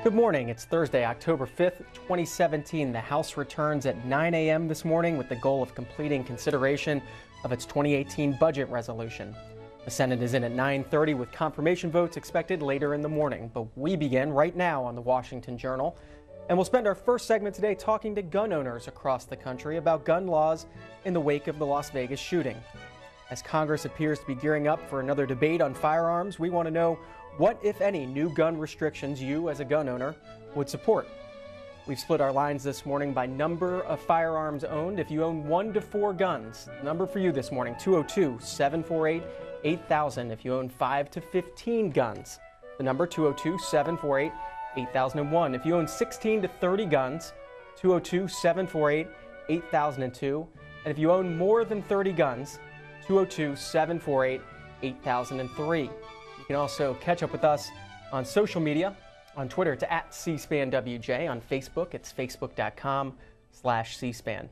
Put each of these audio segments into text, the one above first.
Good morning. It's Thursday, October 5th, 2017. The House returns at 9 a.m. this morning with the goal of completing consideration of its 2018 budget resolution. The Senate is in at 9:30 with confirmation votes expected later in the morning. But we begin right now on the Washington Journal. And we'll spend our first segment today talking to gun owners across the country about gun laws in the wake of the Las Vegas shooting. As Congress appears to be gearing up for another debate on firearms, we want to know what, if any, new gun restrictions you, as a gun owner, would support. We've split our lines this morning by number of firearms owned. If you own 1 to 4 guns, the number for you this morning, 202-748-8000. If you own 5 to 15 guns, the number 202-748-8001. If you own 16 to 30 guns, 202-748-8002. And if you own more than 30 guns, 202-748-8003. You can also catch up with us on social media. On Twitter, it's @CSpanWJ. On Facebook, it's facebook.com/CSpan.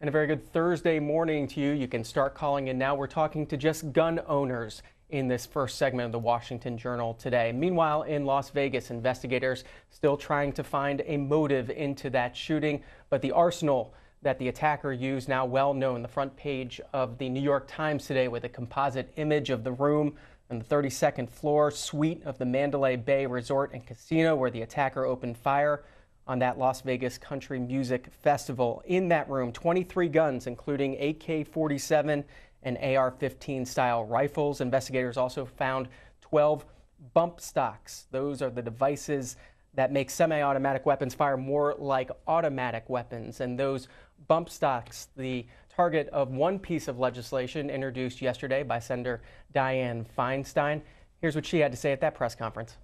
And a very good Thursday morning to you. You can start calling in now. We're talking to just gun owners in this first segment of the Washington Journal today. Meanwhile, in Las Vegas, investigators still trying to find a motive into that shooting, but the arsenal that the attacker used now well known. The front page of the New York Times today with a composite image of the room on the 32nd floor suite of the Mandalay Bay Resort and Casino where the attacker opened fire on that Las Vegas Country Music Festival. In that room, 23 guns, including AK-47 and AR-15 style rifles. Investigators also found 12 bump stocks. Those are the devices that make semi-automatic weapons fire more like automatic weapons. And those bump stocks, the target of one piece of legislation introduced yesterday by Senator Dianne Feinstein. Here's what she had to say at that press conference.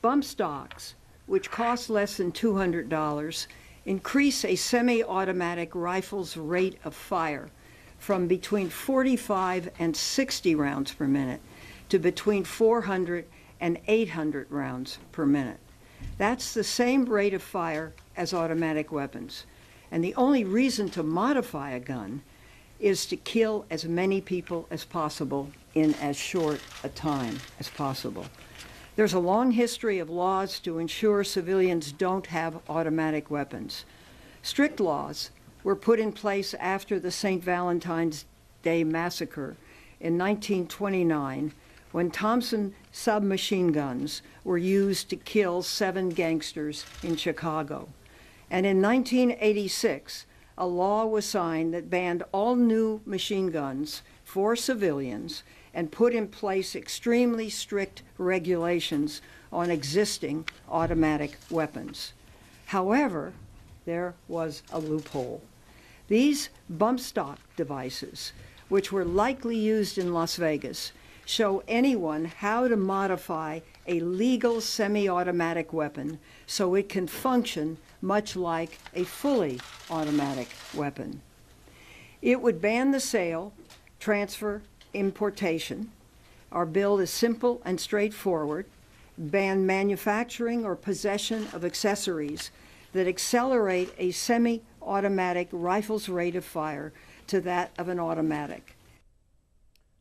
Bump stocks, which cost less than $200, increase a semi-automatic rifle's rate of fire from between 45 and 60 rounds per minute to between 400 and 800 rounds per minute. That's the same rate of fire as automatic weapons. And the only reason to modify a gun is to kill as many people as possible in as short a time as possible. There's a long history of laws to ensure civilians don't have automatic weapons. Strict laws were put in place after the St. Valentine's Day massacre in 1929, when Thompson submachine guns were used to kill 7 gangsters in Chicago. And in 1986, a law was signed that banned all new machine guns for civilians and put in place extremely strict regulations on existing automatic weapons. However, there was a loophole. These bump stock devices, which were likely used in Las Vegas, show anyone how to modify a legal semi-automatic weapon so it can function much like a fully automatic weapon. It would ban the sale, transfer, importation. Our bill is simple and straightforward. Ban manufacturing or possession of accessories that accelerate a semi-automatic rifle's rate of fire to that of an automatic.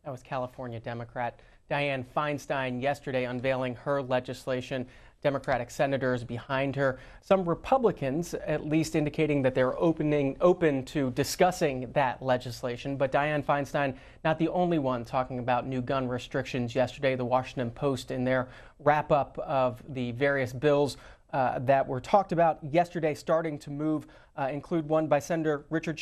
That was California Democrat Dianne Feinstein yesterday unveiling her legislation. Democratic senators behind her. Some Republicans at least indicating that they're open to discussing that legislation. But Dianne Feinstein, not the only one talking about new gun restrictions yesterday. The Washington Post, in their wrap-up of the various bills that were talked about yesterday, starting to move, include one by Senator Richard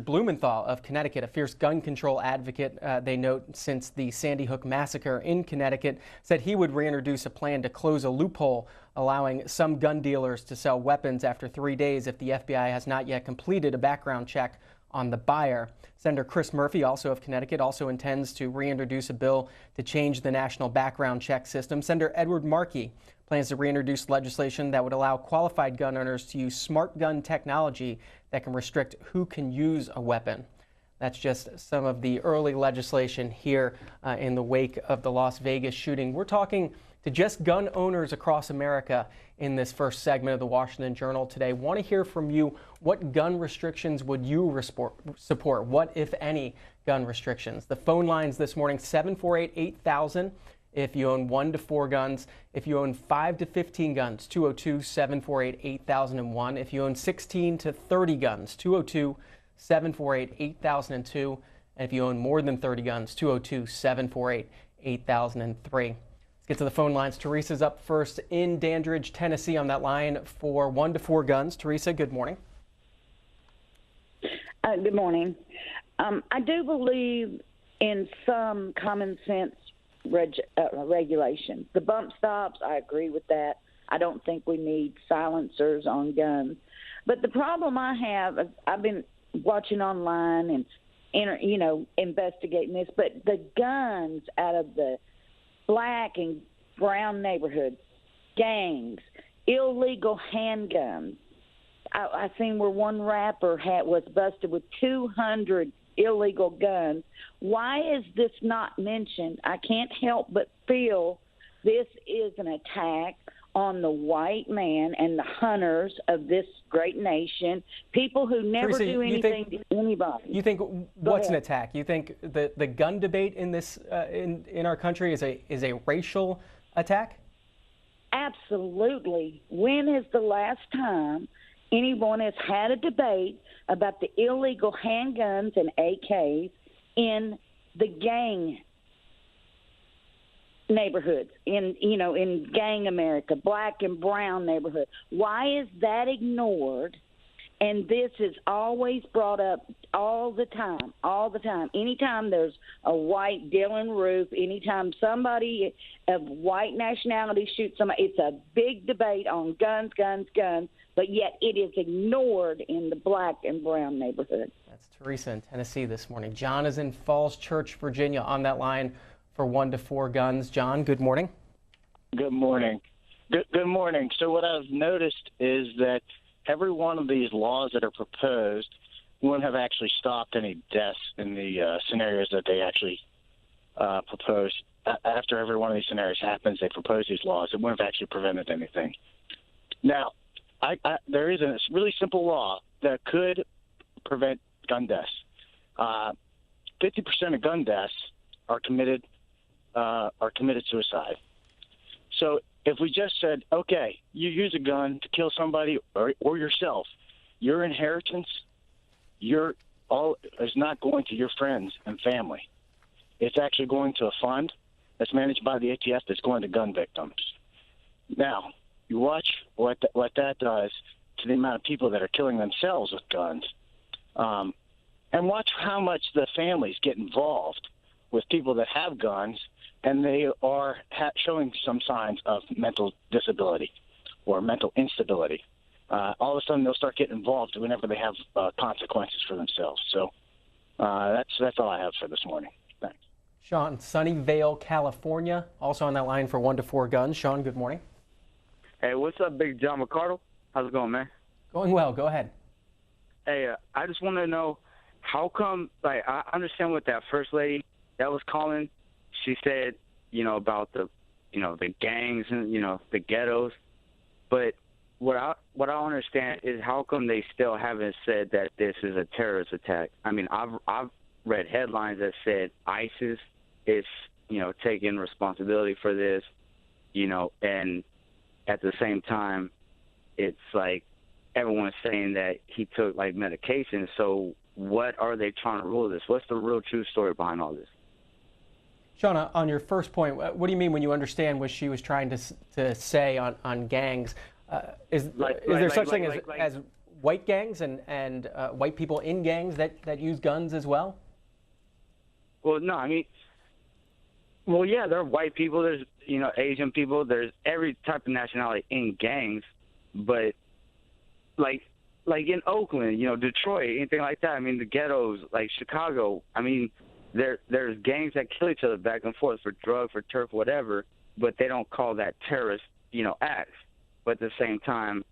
Blumenthal of Connecticut, a fierce gun control advocate. They note since the Sandy Hook massacre in Connecticut, said he would reintroduce a plan to close a loophole allowing some gun dealers to sell weapons after 3 days if the FBI has not yet completed a background check on the buyer. Senator Chris Murphy, also of Connecticut, also intends to reintroduce a bill to change the national background check system. Senator Edward Markey plans to reintroduce legislation that would allow qualified gun owners to use smart gun technology that can restrict who can use a weapon. That's just some of the early legislation here in the wake of the Las Vegas shooting. We're talking to just gun owners across America in this first segment of the Washington Journal today. Want to hear from you. What gun restrictions would you support? What, if any, gun restrictions? The phone lines this morning, 748-8000 if you own 1 to 4 guns. If you own 5 to 15 guns, 202-748-8001. If you own 16 to 30 guns, 202-748-8002. And if you own more than 30 guns, 202-748-8003. Let's get to the phone lines. Teresa's up first in Dandridge, Tennessee on that line for 1 to 4 guns. Teresa, good morning. Good morning. I do believe in some common sense regulation. The bump stops, I agree with that. I don't think we need silencers on guns. But the problem I have, I've been watching online and investigating this, but the guns out of the black and brown neighborhoods, gangs, illegal handguns. I seen where one rapper was busted with 200 illegal guns. Why is this not mentioned? I can't help but feel this is an attack on the white man and the hunters of this great nation, people who never Teresa, do anything to anybody. You think what's an attack? You think the gun debate in this in our country is a racial attack? Absolutely. When is the last time anyone has had a debate about the illegal handguns and AKs in the gang neighborhoods, in gang America, black and brown neighborhood? Why is that ignored? And this is always brought up all the time. Anytime there's a white Dylan Roof, anytime somebody of white nationality shoots somebody, it's a big debate on guns, but yet it is ignored in the black and brown neighborhood. That's Teresa in Tennessee this morning. John is in Falls Church, Virginia on that line for 1 to 4 guns. John, good morning. Good morning. Good morning. So what I've noticed is that every one of these laws that are proposed wouldn't have actually stopped any deaths in the scenarios that they actually propose. After every one of these scenarios happens, they propose these laws. It wouldn't have actually prevented anything. Now, there is a really simple law that could prevent gun deaths. 50% of gun deaths are committed suicide. So if we just said, okay, you use a gun to kill somebody or yourself, your inheritance, is not going to your friends and family. It's actually going to a fund that's managed by the ATF that's going to gun victims. Now, you watch what that does to the amount of people that are killing themselves with guns, and watch how much the families get involved with people that have guns, and they are showing some signs of mental disability or mental instability. All of a sudden, they'll start getting involved whenever they have consequences for themselves. So that's all I have for this morning. Thanks. Sean, Sunnyvale, California, also on that line for 1 to 4 guns. Sean, good morning. Hey, what's up, Big John McCardle? How's it going, man? Going well. Go ahead. Hey, I just want to know how come, I understand what that first lady that was calling, she said, about the gangs and, the ghettos. But what I understand is how come they still haven't said that this is a terrorist attack. I mean, I've read headlines that said ISIS is, taking responsibility for this, and at the same time, it's like everyone's saying that he took medication. So what are they trying to rule this? What's the real true story behind all this? Sean, on your first point, what do you mean when you understand what she was trying to say on gangs? Is there such thing as white gangs and white people in gangs that use guns as well? Well, no, I mean, yeah, there are white people, there's, Asian people, there's every type of nationality in gangs, but like in Oakland, Detroit, anything like that, I mean, the ghettos, like Chicago, I mean, there's gangs that kill each other back and forth for drugs, for turf, whatever, but they don't call that terrorist, acts. But at the same time,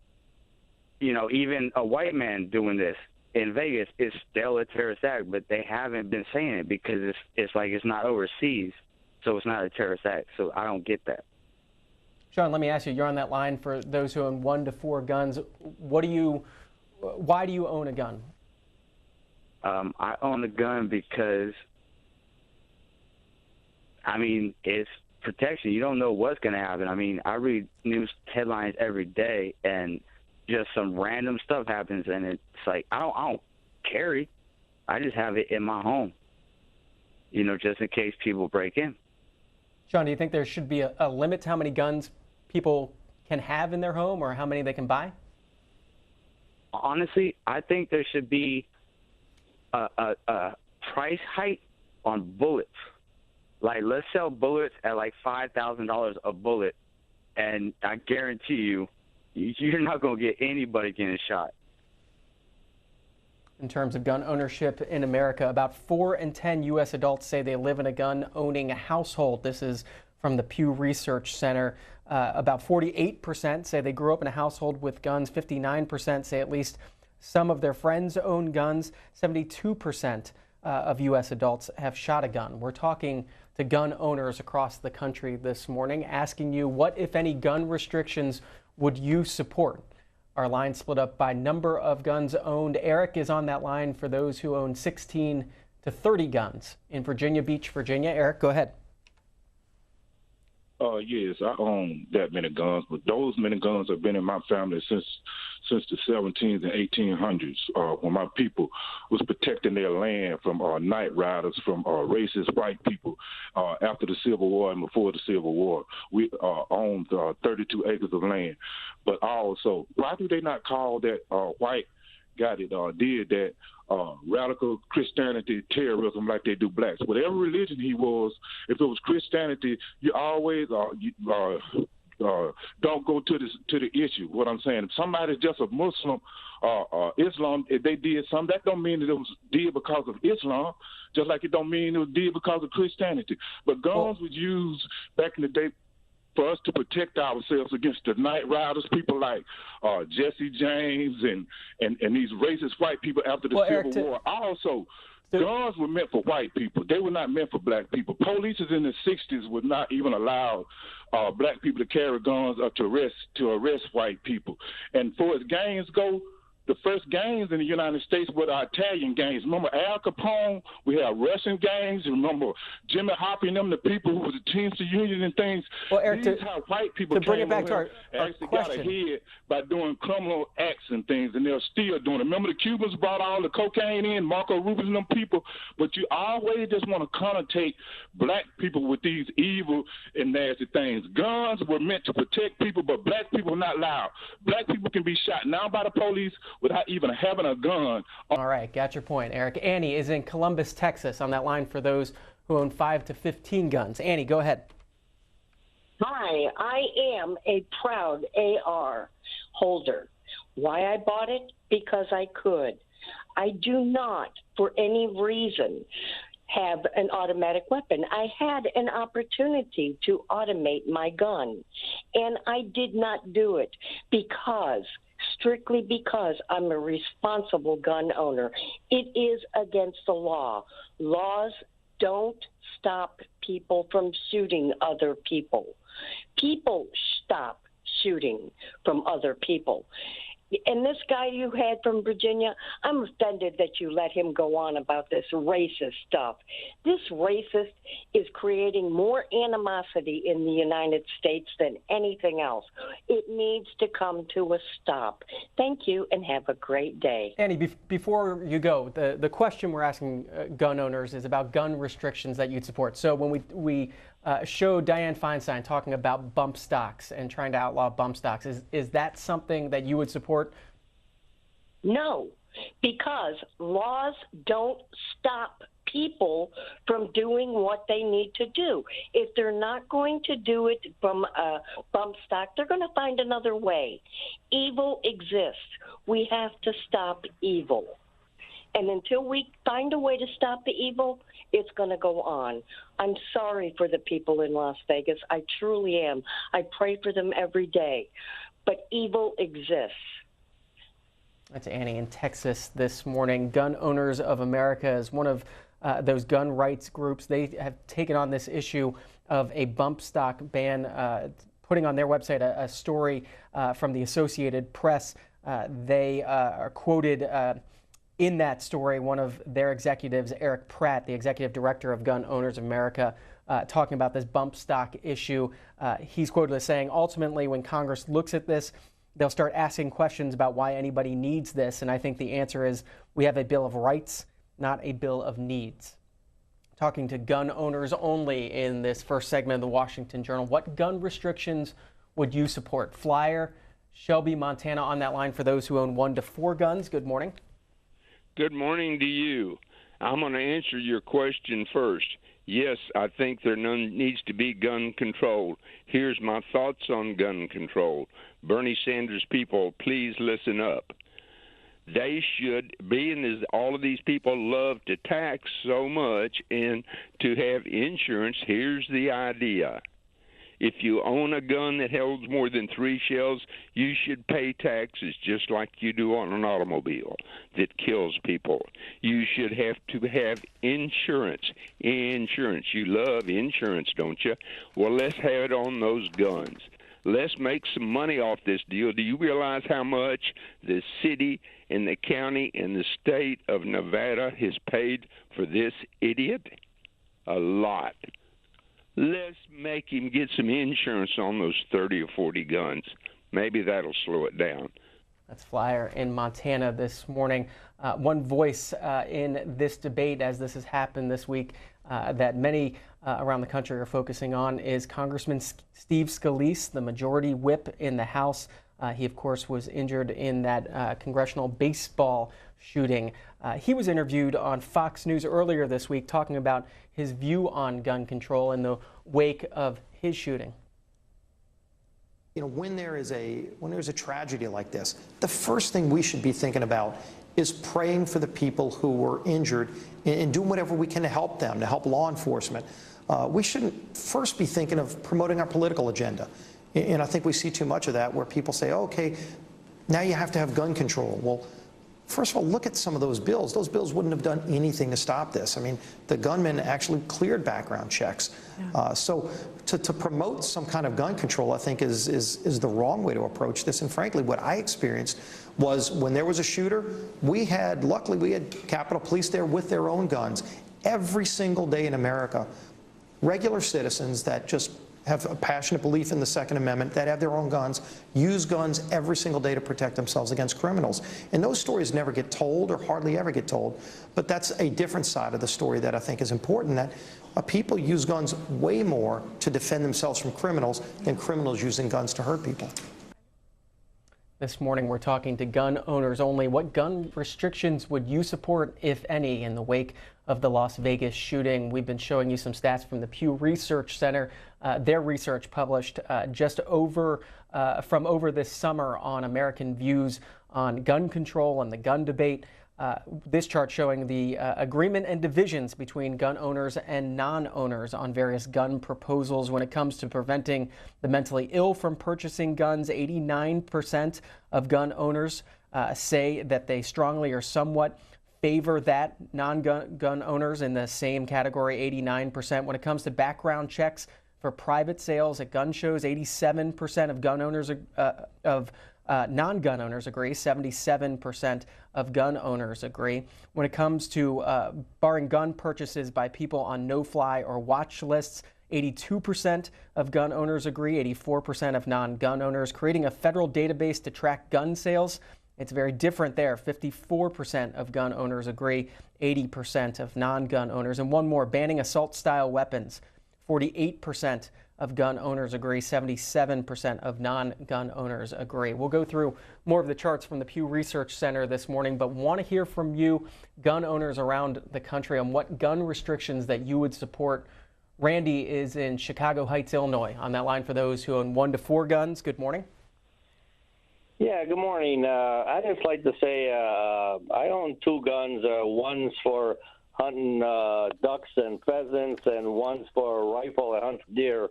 even a white man doing this in Vegas is still a terrorist act, but they haven't been saying it because it's not overseas, so it's not a terrorist act. So I don't get that. Sean, let me ask you, you're on that line for those who own 1 to 4 guns. Why do you own a gun? I own a gun because, I mean, it's protection. You don't know what's going to happen. I mean, I read news headlines every day, and just some random stuff happens, and it's like I don't carry. I just have it in my home, just in case people break in. Sean, do you think there should be a limit to how many guns people can have in their home or how many they can buy? Honestly, I think there should be a price hike on bullets. Like, let's sell bullets at like $5,000 a bullet, and I guarantee you, you're not going to get anybody getting shot. In terms of gun ownership in America, about 4 in 10 U.S. adults say they live in a gun-owning household. This is from the Pew Research Center. About 48% say they grew up in a household with guns. 59% say at least some of their friends own guns. 72% of U.S. adults have shot a gun. We're talking to gun owners across the country this morning, asking you what, if any, gun restrictions would you support? Our line split up by number of guns owned. Eric is on that line for those who own 16 to 30 guns in Virginia Beach, Virginia. Eric, go ahead. Yes, I own that many guns, but those many guns have been in my family since the 1700s and 1800s, when my people was protecting their land from night riders, from racist white people. After the Civil War and before the Civil War, we owned 32 acres of land. But also, why do they not call that white guy that did that radical Christianity terrorism like they do blacks? Whatever religion he was, if it was Christianity, you always don't go to the issue. What I'm saying, if somebody's just a Muslim Islam, if they did something, that don't mean that it was did because of Islam, just like it don't mean it was did because of Christianity. But guns was used back in the day for us to protect ourselves against the night riders, people like Jesse James and these racist white people after the Civil War. Also, guns were meant for white people. They were not meant for black people. Police in the 60s would not even allow black people to carry guns or to arrest white people. And for as gangs go, the first gangs in the United States were the Italian gangs. Remember Al Capone? We had Russian gangs. Remember Jimmy Hoffa and them, the people who was the Teamster Union and things. Well, Eric, these how white people to bring came it back to our actually question. got ahead by doing criminal acts and things, and they're still doing it. Remember the Cubans brought all the cocaine in, Marco Rubio and them people, but you always just want to connotate black people with these evil and nasty things. Guns were meant to protect people, but black people are not allowed. Black people can be shot now by the police without even having a gun. All right, got your point, Eric. Annie is in Columbus, Texas, on that line for those who own 5 to 15 guns. Annie, go ahead. Hi, I am a proud AR holder. Why I bought it? Because I could. I do not, for any reason, have an automatic weapon. I had an opportunity to automate my gun, and I did not do it strictly because I'm a responsible gun owner. It is against the law. Laws don't stop people from shooting other people. People stop shooting from other people. And this guy you had from Virginia, I'm offended that you let him go on about this racist stuff. This racist is creating more animosity in the United States than anything else. It needs to come to a stop. Thank you, and have a great day. Annie, before you go, the question we're asking gun owners is about gun restrictions that you'd support. So when we showed Dianne Feinstein talking about bump stocks and trying to outlaw bump stocks, is that something that you would support? No, because laws don't stop people from doing what they need to do. If they're not going to do it from a bump stock, they're going to find another way. Evil exists. We have to stop evil. And until we find a way to stop the evil, it's going to go on. I'm sorry for the people in Las Vegas. I truly am. I pray for them every day. But evil exists. That's Annie in Texas this morning. Gun Owners of America is one of those gun rights groups. They have taken on this issue of a bump stock ban, putting on their website a story from the Associated Press. They are quoted in that story, one of their executives, Eric Pratt, the executive director of Gun Owners of America, talking about this bump stock issue. He's quoted as saying, ultimately, when Congress looks at this, they'll start asking questions about why anybody needs this. And I think the answer is we have a Bill of Rights, not a Bill of Needs. Talking to gun owners only in this first segment of the Washington Journal. What gun restrictions would you support? Flyer, Shelby, Montana on that line for those who own 1 to 4 guns. Good morning. Good morning to you. I'm going to answer your question first. Yes, I think there needs to be gun control. Here's my thoughts on gun control. Bernie Sanders people, please listen up. They should, being as all of these people love to tax so much and to have insurance, here's the idea. If you own a gun that holds more than 3 shells, you should pay taxes just like you do on an automobile that kills people. You should have to have insurance. Insurance. You love insurance, don't you? Well, let's have it on those guns. Let's make some money off this deal. Do you realize how much the city and the county and the state of Nevada has paid for this idiot? A lot. Let's make him get some insurance on those 30 or 40 guns. Maybe that'll slow it down. That's Flyer in Montana this morning. One voice in this debate, as this has happened this week, that many around the country are focusing on is Congressman Steve Scalise, the majority whip in the House. He, of course, was injured in that congressional baseball shooting. He was interviewed on Fox News earlier this week talking about his view on gun control in the wake of his shooting. You know, when there's a tragedy like this, the first thing we should be thinking about is praying for the people who were injured and doing whatever we can to help them, to help law enforcement. We shouldn't first be thinking of promoting our political agenda. And I think we see too much of that where people say, oh, okay, now you have to have gun control. Well, first of all, look at some of those bills. Those bills wouldn't have done anything to stop this. I mean, the gunmen actually cleared background checks. Yeah. So to promote some kind of gun control, I think, is the wrong way to approach this. And frankly, what I experienced was when there was a shooter, luckily we had Capitol Police there with their own guns. Every single day in America, regular citizens that just have a passionate belief in the Second Amendment, that have their own guns, use guns every single day to protect themselves against criminals. And those stories never get told or hardly ever get told. But that's a different side of the story that I think is important, that people use guns way more to defend themselves from criminals than criminals using guns to hurt people. This morning, we're talking to gun owners only. What gun restrictions would you support, if any, in the wake of the Las Vegas shooting? We've been showing you some stats from the Pew Research Center. Their research published from over this summer on American views on gun control and the gun debate. This chart showing the agreement and divisions between gun owners and non-owners on various gun proposals when it comes to preventing the mentally ill from purchasing guns. 89% of gun owners say that they strongly or somewhat favor that. Non-gun owners in the same category, 89%. When it comes to background checks for private sales at gun shows, 87% of gun owners non-gun owners agree. 77% of gun owners agree. When it comes to barring gun purchases by people on no-fly or watch lists, 82% of gun owners agree. 84% of non-gun owners. Creating a federal database to track gun sales, it's very different there. 54% of gun owners agree. 80% of non-gun owners. And one more, banning assault-style weapons. 48% of gun owners agree, 77% of non-gun owners agree. We'll go through more of the charts from the Pew Research Center this morning, but want to hear from you, gun owners around the country, on what gun restrictions that you would support. Randy is in Chicago Heights, Illinois, on that line for those who own 1 to 4 guns. Good morning. Yeah, good morning. I'd just like to say I own 2 guns. One's for hunting ducks and pheasants, and one's for a rifle that hunts deer.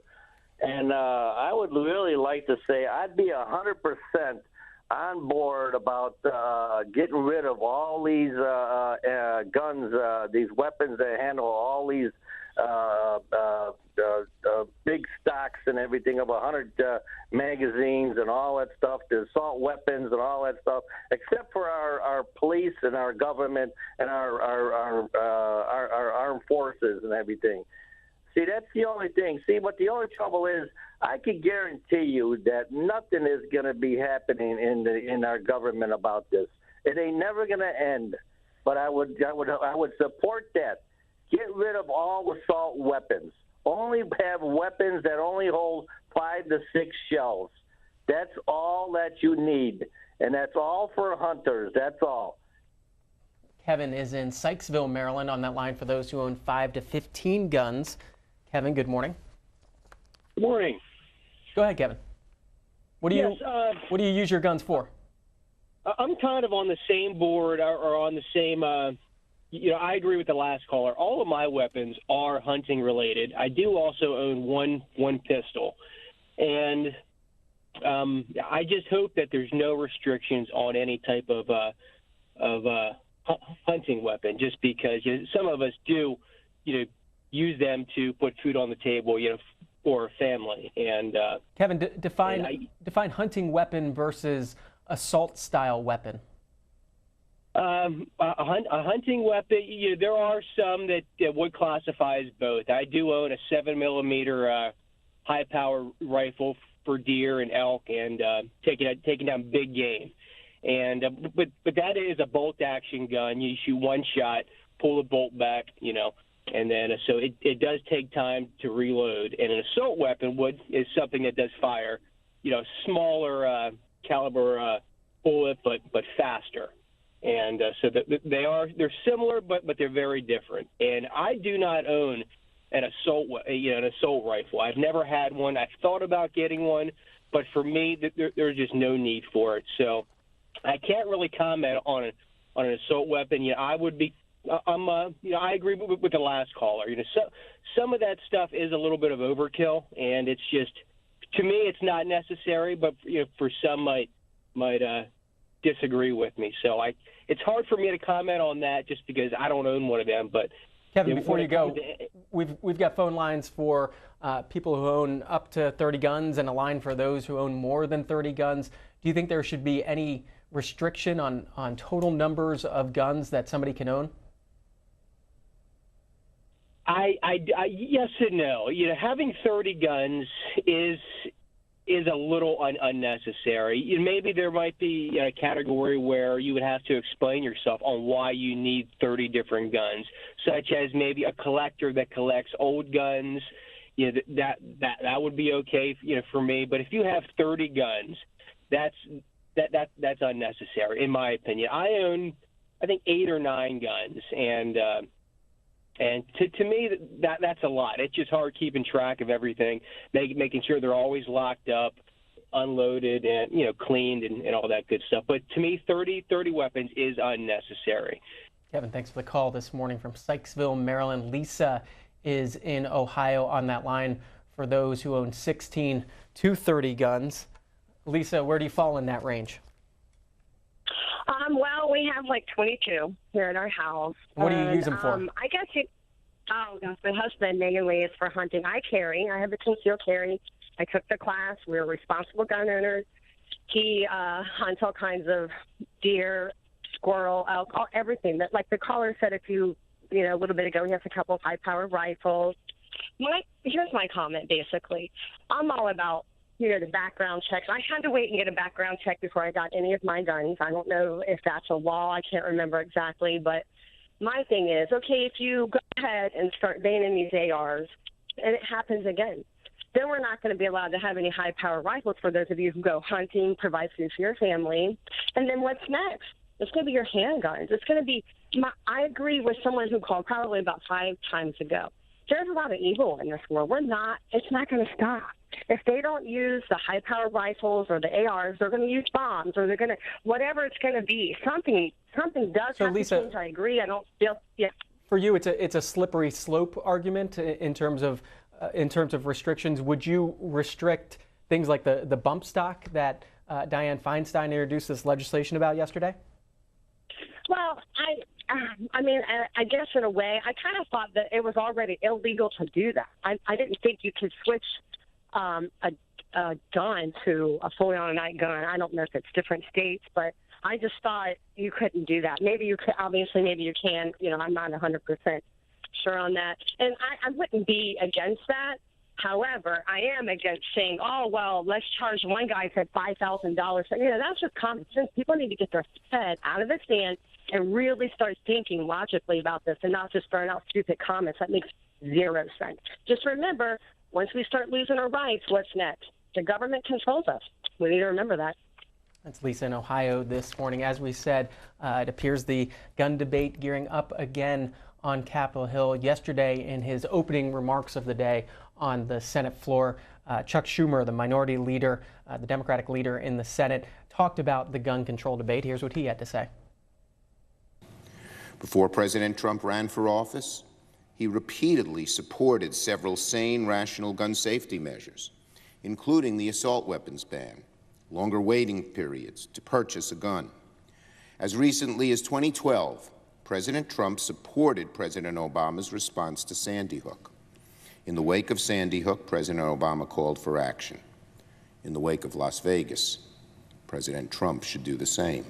And I would really like to say I'd be 100% on board about getting rid of all these guns, these weapons that handle all these big stocks and everything of 100 magazines and all that stuff, the assault weapons and all that stuff, except for our police and our government and our armed forces and everything. See, that's the only thing. See, but the only trouble is, I can guarantee you that nothing is going to be happening in our government about this. It ain't never going to end. But I would support that. Get rid of all assault weapons. Only have weapons that only hold 5 to 6 shells. That's all that you need, and that's all for hunters. That's all. Kevin is in Sykesville, Maryland, on that line for those who own 5 to 15 guns. Kevin, good morning. Good morning. Go ahead, Kevin. What do you use your guns for? I'm kind of on the same board or on the same. I agree with the last caller. All of my weapons are hunting related. I do also own one pistol, and I just hope that there's no restrictions on any type of hunting weapon. Just because some of us do, use them to put food on the table, for a family. And Kevin, define hunting weapon versus assault style weapon. A hunting weapon, there are some that would classify as both. I do own a 7mm high power rifle for deer and elk and taking down big game. And but that is a bolt action gun. You shoot one shot, pull the bolt back, and then so it does take time to reload. And an assault weapon is something that does fire, smaller caliber bullet, but faster. And so they're similar, but they're very different. And I do not own an assault rifle. I've never had one. I've thought about getting one, but for me, there's just no need for it. So I can't really comment on an assault weapon. I would be. I agree with the last caller. Some of that stuff is a little bit of overkill, and it's just, to me, it's not necessary. But for some might disagree with me. So it's hard for me to comment on that just because I don't own one of them. But Kevin, before you go, we've got phone lines for people who own up to 30 guns and a line for those who own more than 30 guns. Do you think there should be any restriction on total numbers of guns that somebody can own? Yes and no. Having 30 guns is a little unnecessary. Maybe there might be a category where you would have to explain yourself on why you need 30 different guns, such as maybe a collector that collects old guns. That would be okay, for me. But if you have 30 guns, that's unnecessary, in my opinion. I own, I think, 8 or 9 guns, and to me, that's a lot. It's just hard keeping track of everything, making sure they're always locked up, unloaded, and cleaned, and all that good stuff. But to me, 30 weapons is unnecessary. Kevin, thanks for the call this morning from Sykesville, Maryland. Lisa is in Ohio on that line for those who own 16 to 30 guns. Lisa, where do you fall in that range? Well, we have like 22 here at our house. What do you use them for? I guess my husband mainly is for hunting. I have a concealed carry. I took the class. We're responsible gun owners. He hunts all kinds of deer, squirrel, elk, everything. That, like the caller said a little bit ago, he has a couple of high-powered rifles. Here's my comment, basically. I'm all about the background checks. I had to wait and get a background check before I got any of my guns. I don't know if that's a law. I can't remember exactly. But my thing is, okay, if you go ahead and start banning these ARs and it happens again, then we're not going to be allowed to have any high-power rifles for those of you who go hunting, provide food for your family. And then what's next? It's going to be your handguns. It's going to be I agree with someone who called probably about 5 times ago. There's a lot of evil in this world. It's not going to stop. If they don't use the high-powered rifles or the ARs, they're going to use bombs, or they're going to, whatever it's going to be. Something does have to change. I agree. I don't feel, yeah. For you, it's a slippery slope argument in terms of restrictions. Would you restrict things like the bump stock that Dianne Feinstein introduced this legislation about yesterday? Well, I guess in a way, I kind of thought that it was already illegal to do that. I didn't think you could switch a gun to a fully automatic gun. I don't know if it's different states, but I just thought you couldn't do that. Maybe you could, obviously, maybe you can. I'm not 100% sure on that. And I wouldn't be against that. However, I am against saying, oh, well, let's charge one guy for $5,000. That's just common sense. People need to get their head out of the sand and really start thinking logically about this and not just throwing out stupid comments. That makes zero sense. Just remember, once we start losing our rights, what's next? The government controls us. We need to remember that. That's Lisa in Ohio this morning. As we said, it appears the gun debate gearing up again on Capitol Hill. Yesterday, in his opening remarks of the day on the Senate floor, Chuck Schumer, the minority leader, the Democratic leader in the Senate, talked about the gun control debate. Here's what he had to say. Before President Trump ran for office, he repeatedly supported several sane, rational gun safety measures, including the assault weapons ban, longer waiting periods to purchase a gun. As recently as 2012, President Trump supported President Obama's response to Sandy Hook. In the wake of Sandy Hook, President Obama called for action. In the wake of Las Vegas, President Trump should do the same.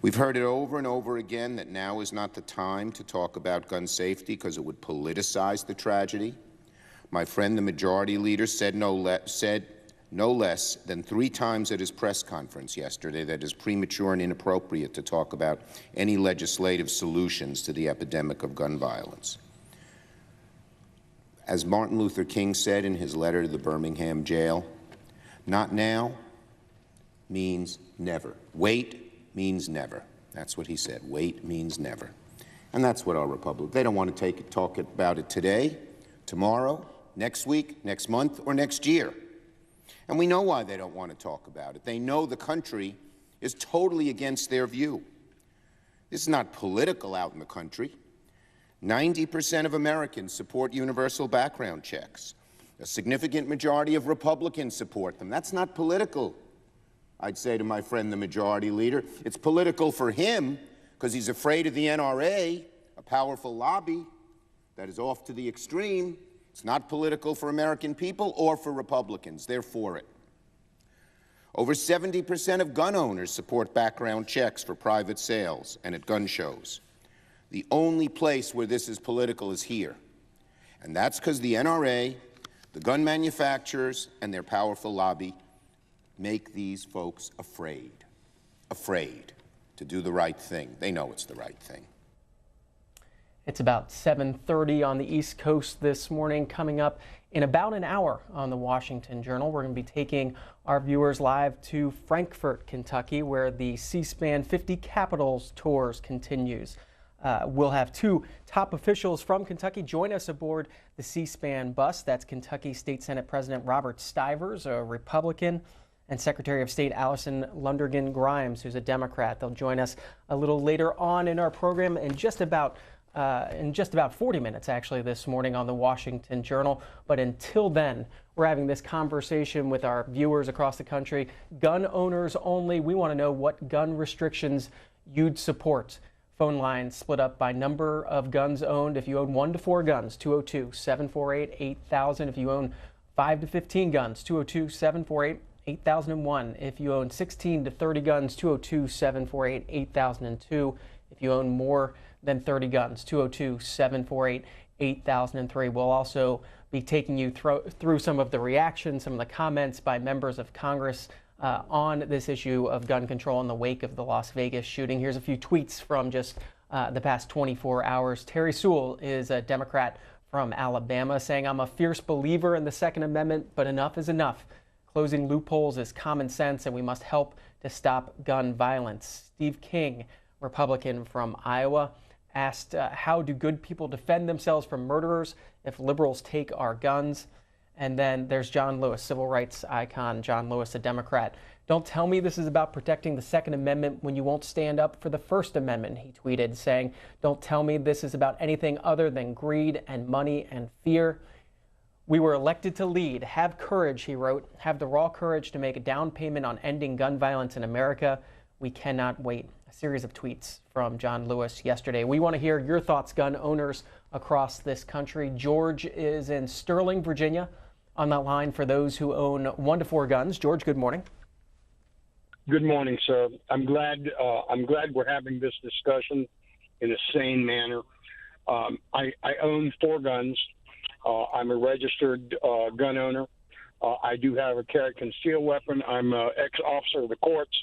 We've heard it over and over again that now is not the time to talk about gun safety because it would politicize the tragedy. My friend, the majority leader, said no less than 3 times at his press conference yesterday that it is premature and inappropriate to talk about any legislative solutions to the epidemic of gun violence. As Martin Luther King said in his letter to the Birmingham jail, not now means never. Wait means never. That's what he said. Wait means never. And that's what our Republicans, they don't want to talk about it today, tomorrow, next week, next month, or next year. And we know why they don't want to talk about it. They know the country is totally against their view. This is not political out in the country. 90% of Americans support universal background checks. A significant majority of Republicans support them. That's not political, I'd say to my friend, the majority leader. It's political for him because he's afraid of the NRA, a powerful lobby that is off to the extreme. It's not political for American people or for Republicans. They're for it. Over 70% of gun owners support background checks for private sales and at gun shows. The only place where this is political is here. And that's because the NRA, the gun manufacturers, and their powerful lobby make these folks afraid to do the right thing. They know it's the right thing. It's about 7:30 on the East Coast this morning. Coming up in about an hour on the Washington Journal, we're going to be taking our viewers live to Frankfort, Kentucky, where the C-SPAN 50 Capitals tours continues. We'll have 2 top officials from Kentucky join us aboard the C-SPAN bus. That's Kentucky State Senate President Robert Stivers, a Republican, and Secretary of State Allison Lundergan Grimes, who's a Democrat. They'll join us a little later on in our program in just about 40 minutes, actually, this morning on the Washington Journal. But until then, we're having this conversation with our viewers across the country. Gun owners only. We want to know what gun restrictions you'd support. Phone lines split up by number of guns owned. If you own 1 to 4 guns, 202-748-8000. If you own 5 to 15 guns, 202-748-8001. If you own 16 to 30 guns, 202-748-8002. If you own more than 30 guns, 202-748-8003. We'll also be taking you through some of the reactions, some of the comments by members of Congress on this issue of gun control in the wake of the Las Vegas shooting. Here's a few tweets from just the past 24 hours. Terry Sewell is a Democrat from Alabama saying, "I'm a fierce believer in the Second Amendment, but enough is enough. Closing loopholes is common sense, and we must help to stop gun violence." Steve King, Republican from Iowa, asked, how do good people defend themselves from murderers if liberals take our guns? And then there's John Lewis, civil rights icon John Lewis, a Democrat. "Don't tell me this is about protecting the Second Amendment when you won't stand up for the First Amendment," he tweeted, saying, "Don't tell me this is about anything other than greed and money and fear. We were elected to lead. Have courage," he wrote. "Have the raw courage to make a down payment on ending gun violence in America. We cannot wait." A series of tweets from John Lewis yesterday. We want to hear your thoughts, gun owners across this country. George is in Sterling, Virginia, on that line for those who own 1 to 4 guns. George, good morning. Good morning, sir. I'm glad we're having this discussion in a sane manner. I own 4 guns. I'm a registered gun owner. I do have a carry concealed weapon. I'm an ex-officer of the courts,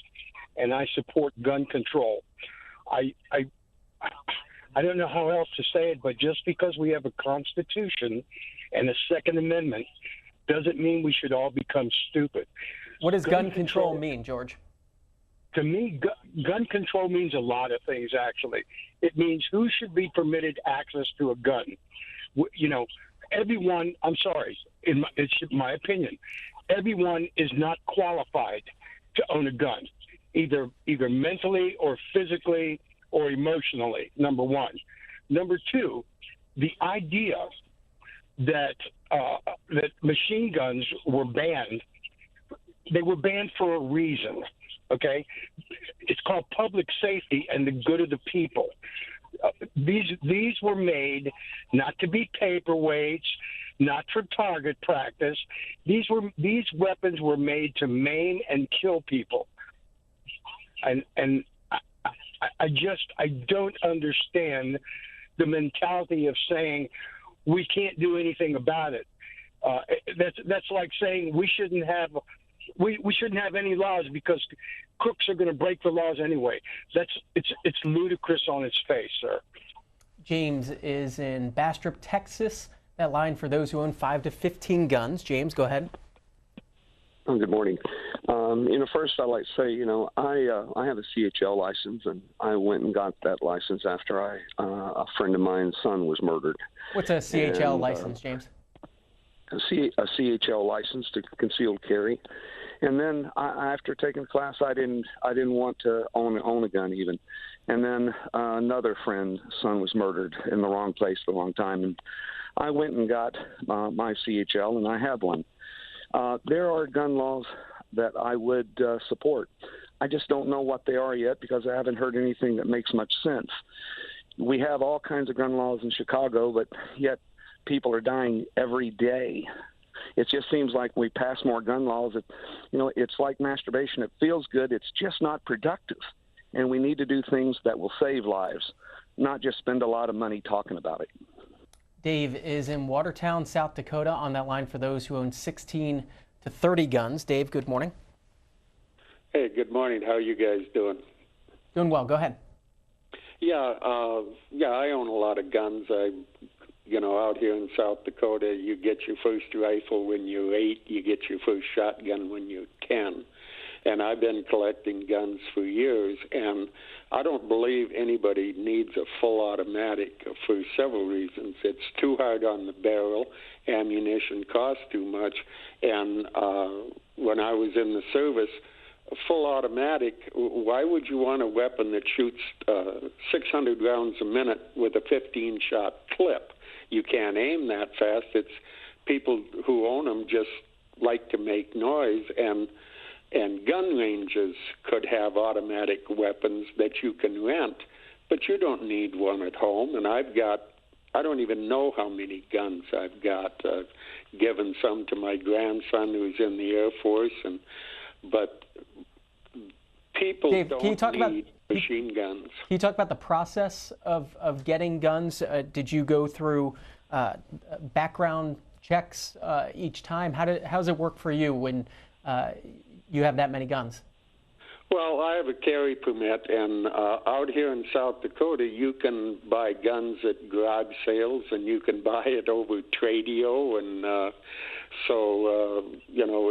and I support gun control. I don't know how else to say it, but just because we have a Constitution and a Second Amendment doesn't mean we should all become stupid. What does gun control mean, George? To me, gun control means a lot of things, actually. It means who should be permitted access to a gun. You know, everyone, I'm sorry, it's my opinion, everyone is not qualified to own a gun, either mentally or physically or emotionally, number one. Number two, the idea that that machine guns were banned, they were banned for a reason, okay? It's called public safety and the good of the people. These were made not to be paperweights, not for target practice. These weapons were made to maim and kill people. And I don't understand the mentality of saying we can't do anything about it. That's like saying we shouldn't have any laws because crooks are going to break the laws anyway. It's ludicrous on its face, sir. James is in Bastrop, Texas. That line for those who own 5 to 15 guns. James, go ahead. Oh, good morning. First I'd like to say, I have a CHL license, and I went and got that license after a friend of mine's son was murdered. What's a CHL license, James? A CHL license to concealed carry. And then after taking the class, I didn't want to own a gun even. And then another friend's son was murdered in the wrong place at the wrong time, and I went and got my CHL, and I have one. There are gun laws that I would support. I just don't know what they are yet because I haven't heard anything that makes much sense. We have all kinds of gun laws in Chicago, but yet people are dying every day. It just seems like we pass more gun laws. It's like masturbation. It feels good. It's just not productive. And we need to do things that will save lives, not just spend a lot of money talking about it. Dave is in Watertown, South Dakota, on that line for those who own 16 to 30 guns. Dave, good morning. Hey, good morning. How are you guys doing? Doing well. Go ahead. Yeah, I own a lot of guns. Out here in South Dakota, you get your first rifle when you're 8, you get your first shotgun when you're 10. And I've been collecting guns for years, and I don't believe anybody needs a full automatic for several reasons. It's too hard on the barrel, ammunition costs too much, and when I was in the service, a full automatic, why would you want a weapon that shoots 600 rounds a minute with a 15-shot clip? You can't aim that fast. It's people who own them just like to make noise, and gun ranges could have automatic weapons that you can rent, but you don't need one at home. And I don't even know how many guns I've got. I've given some to my grandson who's in the Air Force, but people Dave, don't can you talk need machine guns. Can you talk about the process of getting guns? Did you go through background checks each time? How does it work for you when you have that many guns? Well, I have a carry permit, and out here in South Dakota, you can buy guns at garage sales, and you can buy it over Tradio, and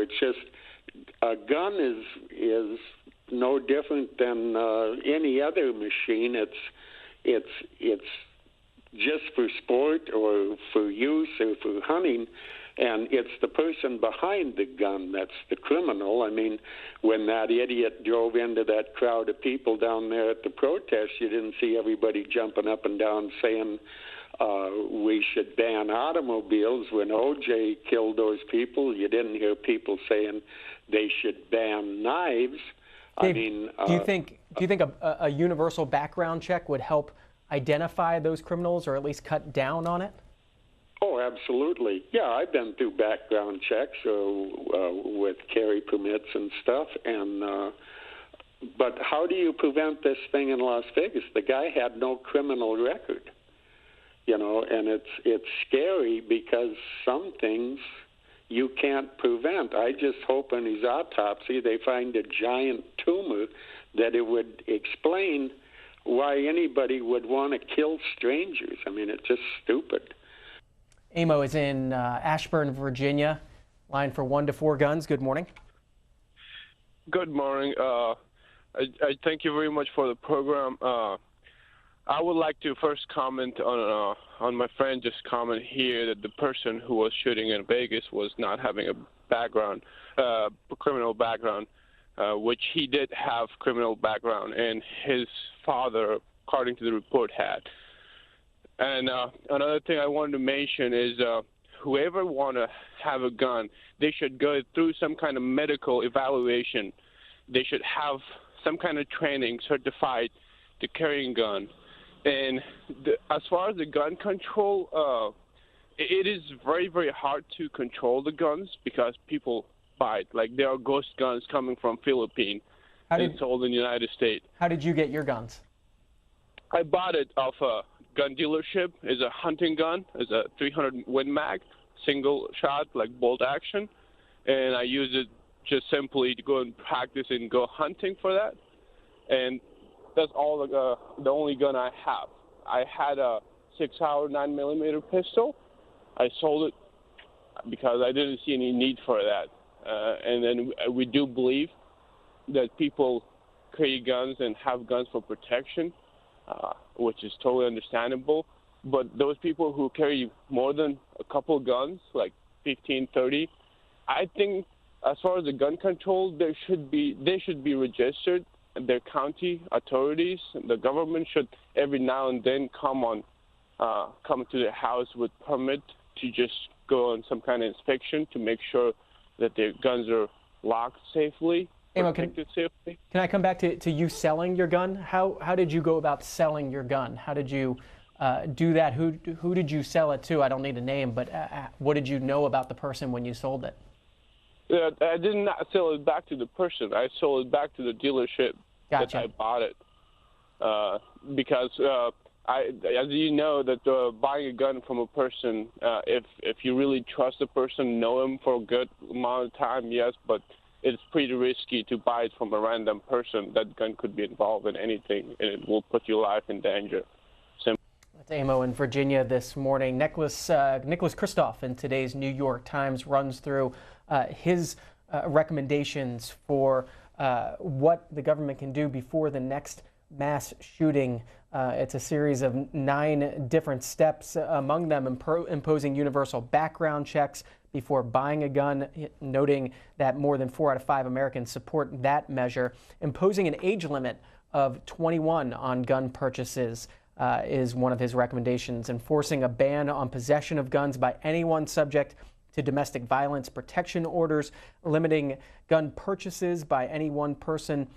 it's just a gun is no different than any other machine. It's just for sport or for use or for hunting. And it's the person behind the gun that's the criminal. I mean, when that idiot drove into that crowd of people down there at the protest, you didn't see everybody jumping up and down saying we should ban automobiles. When O.J. killed those people, you didn't hear people saying they should ban knives. Dave, I mean, do you think a universal background check would help identify those criminals or at least cut down on it? Oh, absolutely. Yeah, I've been through background checks with carry permits and stuff. But how do you prevent this thing in Las Vegas? The guy had no criminal record. and it's scary because some things you can't prevent. I just hope in his autopsy they find a giant tumor that it would explain why anybody would want to kill strangers. I mean, it's just stupid. Amo is in Ashburn, Virginia. Line for 1 to 4 guns. Good morning. Good morning. I thank you very much for the program. I would like to first comment on my friend just comment here that the person who was shooting in Vegas was not having a background, criminal background, which he did have criminal background, and his father, according to the report, had. And another thing I wanted to mention is whoever want to have a gun, they should go through some kind of medical evaluation. They should have some kind of training certified to carry a gun. And as far as the gun control, it is very, very hard to control the guns because people buy it. Like there are ghost guns coming from Philippines and sold in the United States. How did you get your guns? I bought it off a gun dealership. It's a hunting gun. It's a 300 Win Mag, single shot, like bolt action. And I use it just simply to go and practice and go hunting for that. And that's all the only gun I have. I had a 6-hour 9mm pistol. I sold it because I didn't see any need for that. And then we do believe that people carry guns and have guns for protection, which is totally understandable. But those people who carry more than a couple guns, like 15, 30, I think as far as the gun control, they should be registered. Their county authorities, the government should every now and then come to their house with permit to just go on some kind of inspection to make sure that their guns are locked safely, protected safely. Can I come back to you selling your gun? How did you go about selling your gun? How did you do that? Who did you sell it to? I don't need a name, but what did you know about the person when you sold it? I did not sell it back to the person. I sold it back to the dealership that I bought it. Because as you know, that buying a gun from a person, if you really trust the person, know him for a good amount of time, yes, but it's pretty risky to buy it from a random person. That gun could be involved in anything, and it will put your life in danger. That's Amo in Virginia this morning. Nicholas Kristof in today's New York Times runs through his recommendations for what the government can do before the next mass shooting. It's a series of 9 different steps, among them imposing universal background checks before buying a gun, noting that more than 4 out of 5 Americans support that measure. Imposing an age limit of 21 on gun purchases is one of his recommendations. Enforcing a ban on possession of guns by anyone subject to domestic violence protection orders, limiting gun purchases by any one person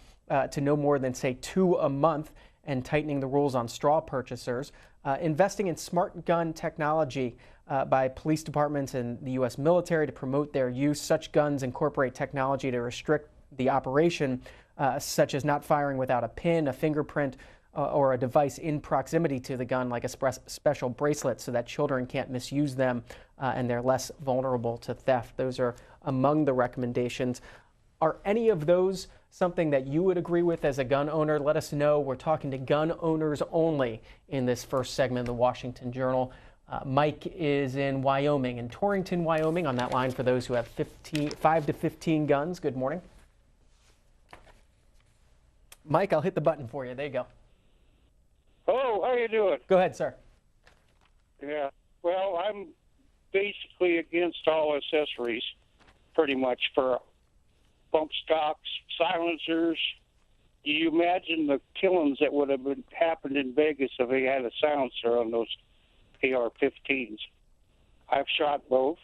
to no more than, say, 2 a month, and tightening the rules on straw purchasers, investing in smart gun technology by police departments and the U.S. military to promote their use. Such guns incorporate technology to restrict the operation, such as not firing without a pin, a fingerprint, or a device in proximity to the gun, like a special bracelet, so that children can't misuse them and they're less vulnerable to theft. Those are among the recommendations. Are any of those something that you would agree with as a gun owner? Let us know. We're talking to gun owners only in this first segment of the Washington Journal. Mike is in Wyoming, in Torrington, Wyoming, on that line for those who have 5 to 15 guns. Good morning. Mike, I'll hit the button for you. There you go. Oh, how you doing? Go ahead, sir. Yeah. Well, I'm basically against all accessories, pretty much, for bump stocks, silencers. Do you imagine the killings that would have happened in Vegas if they had a silencer on those AR-15s? I've shot both.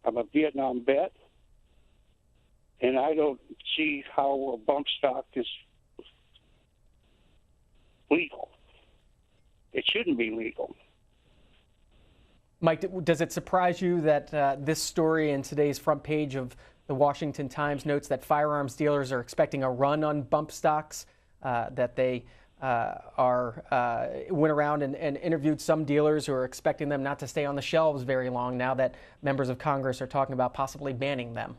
I'm a Vietnam vet, and I don't see how a bump stock is legal. It shouldn't be legal. Mike, does it surprise you that this story in today's front page of the Washington Times notes that firearms dealers are expecting a run on bump stocks, that they went around and interviewed some dealers who are expecting them not to stay on the shelves very long now that members of Congress are talking about possibly banning them.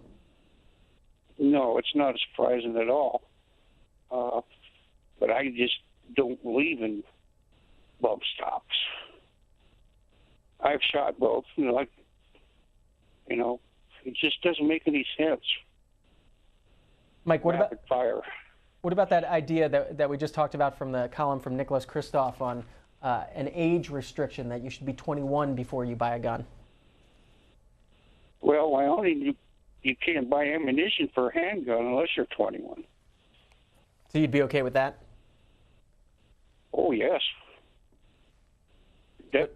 No, it's not surprising at all. But I just don't believe in bump stocks. I've shot both. It just doesn't make any sense. Mike, what Rapid fire. What about that idea that we just talked about from the column from Nicholas Kristof on an age restriction that you should be 21 before you buy a gun? Well, Wyoming, you can't buy ammunition for a handgun unless you're 21. So you'd be okay with that? Oh, yes. Let's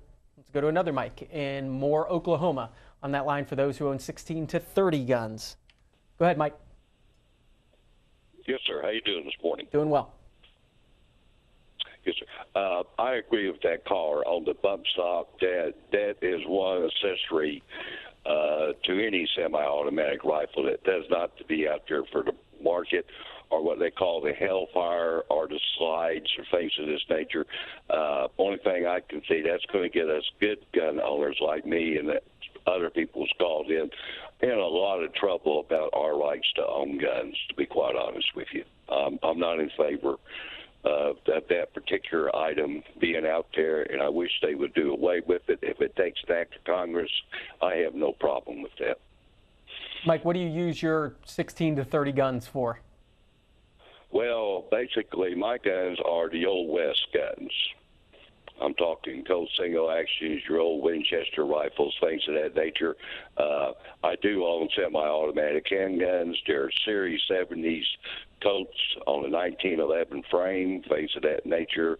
go to another Mike in Moore, Oklahoma, on that line for those who own 16 to 30 guns. Go ahead, Mike. Yes, sir. How you doing this morning? Doing well. Yes, sir. I agree with that caller on the bump stock. That is one accessory to any semi-automatic rifle that does not to be out there for the market, or what they call the Hellfire or the slides or things of this nature. Only thing I can see that's going to get us good gun owners like me and that other people's called in a lot of trouble about our rights to own guns, to be quite honest with you. I'm not in favor of that particular item being out there, and I wish they would do away with it. If it takes an act of Congress, I have no problem with that. Mike, what do you use your 16 to 30 guns for? Well, basically, my guns are the old West guns. I'm talking Colt single actions, your old Winchester rifles, things of that nature. I do own semi-automatic handguns. They're Series 70s Colts on a 1911 frame, things of that nature.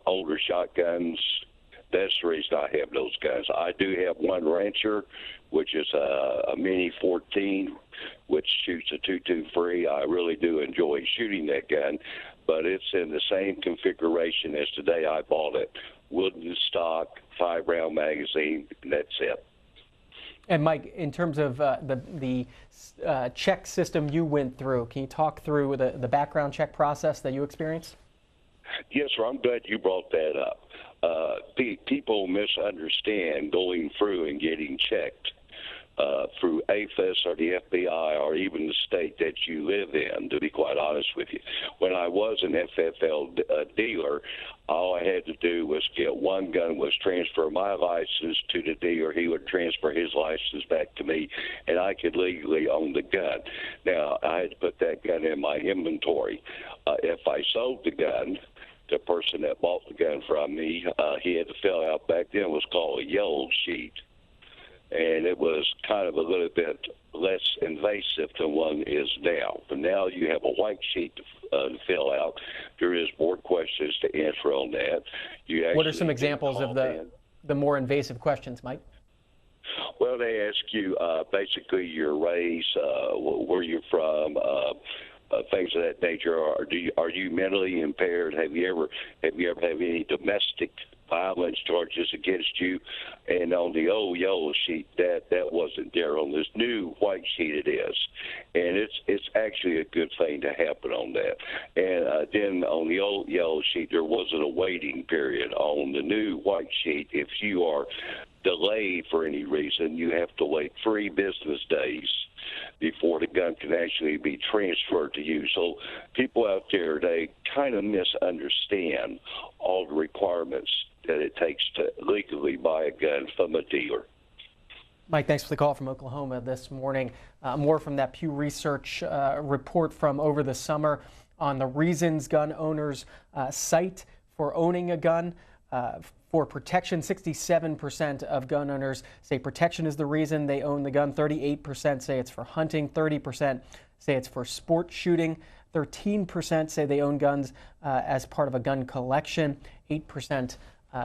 Older shotguns. That's the reason I have those guns. I do have one Rancher, which is a Mini 14, which shoots a 223. I really do enjoy shooting that gun, but it's in the same configuration as the day I bought it. Wooden stock, 5-round magazine, and that's it. And Mike, in terms of the check system you went through, can you talk through the background check process that you experienced? Yes, sir. I'm glad you brought that up. People misunderstand going through and getting checked through AFIS or the FBI or even the state that you live in, to be quite honest with you. When I was an FFL dealer, all I had to do was get one gun, was transfer my license to the dealer. He would transfer his license back to me, and I could legally own the gun. Now, I had to put that gun in my inventory. If I sold the gun, the person that bought the gun from me, he had to fill out, back then it was called a yellow sheet. And it was kind of a little bit less invasive than one is now. But now you have a white sheet to fill out. There is more questions to answer on that. What are some examples of the more invasive questions, Mike? Well, they ask you basically your race, where you're from, things of that nature. Are you mentally impaired? Have you ever had any domestic violence charges against you? And on the old yellow sheet, that wasn't there. On this new white sheet, it is, and it's actually a good thing to happen on that. And then on the old yellow sheet, there wasn't a waiting period. On the new white sheet, if you are delayed for any reason, you have to wait 3 business days before the gun can actually be transferred to you. So people out there, they kind of misunderstand all the requirements that it takes to legally buy a gun from a dealer. Mike, thanks for the call from Oklahoma this morning. More from that Pew Research report from over the summer on the reasons gun owners cite for owning a gun. For protection, 67% of gun owners say protection is the reason they own the gun. 38% say it's for hunting. 30% say it's for sport shooting. 13% say they own guns as part of a gun collection. 8%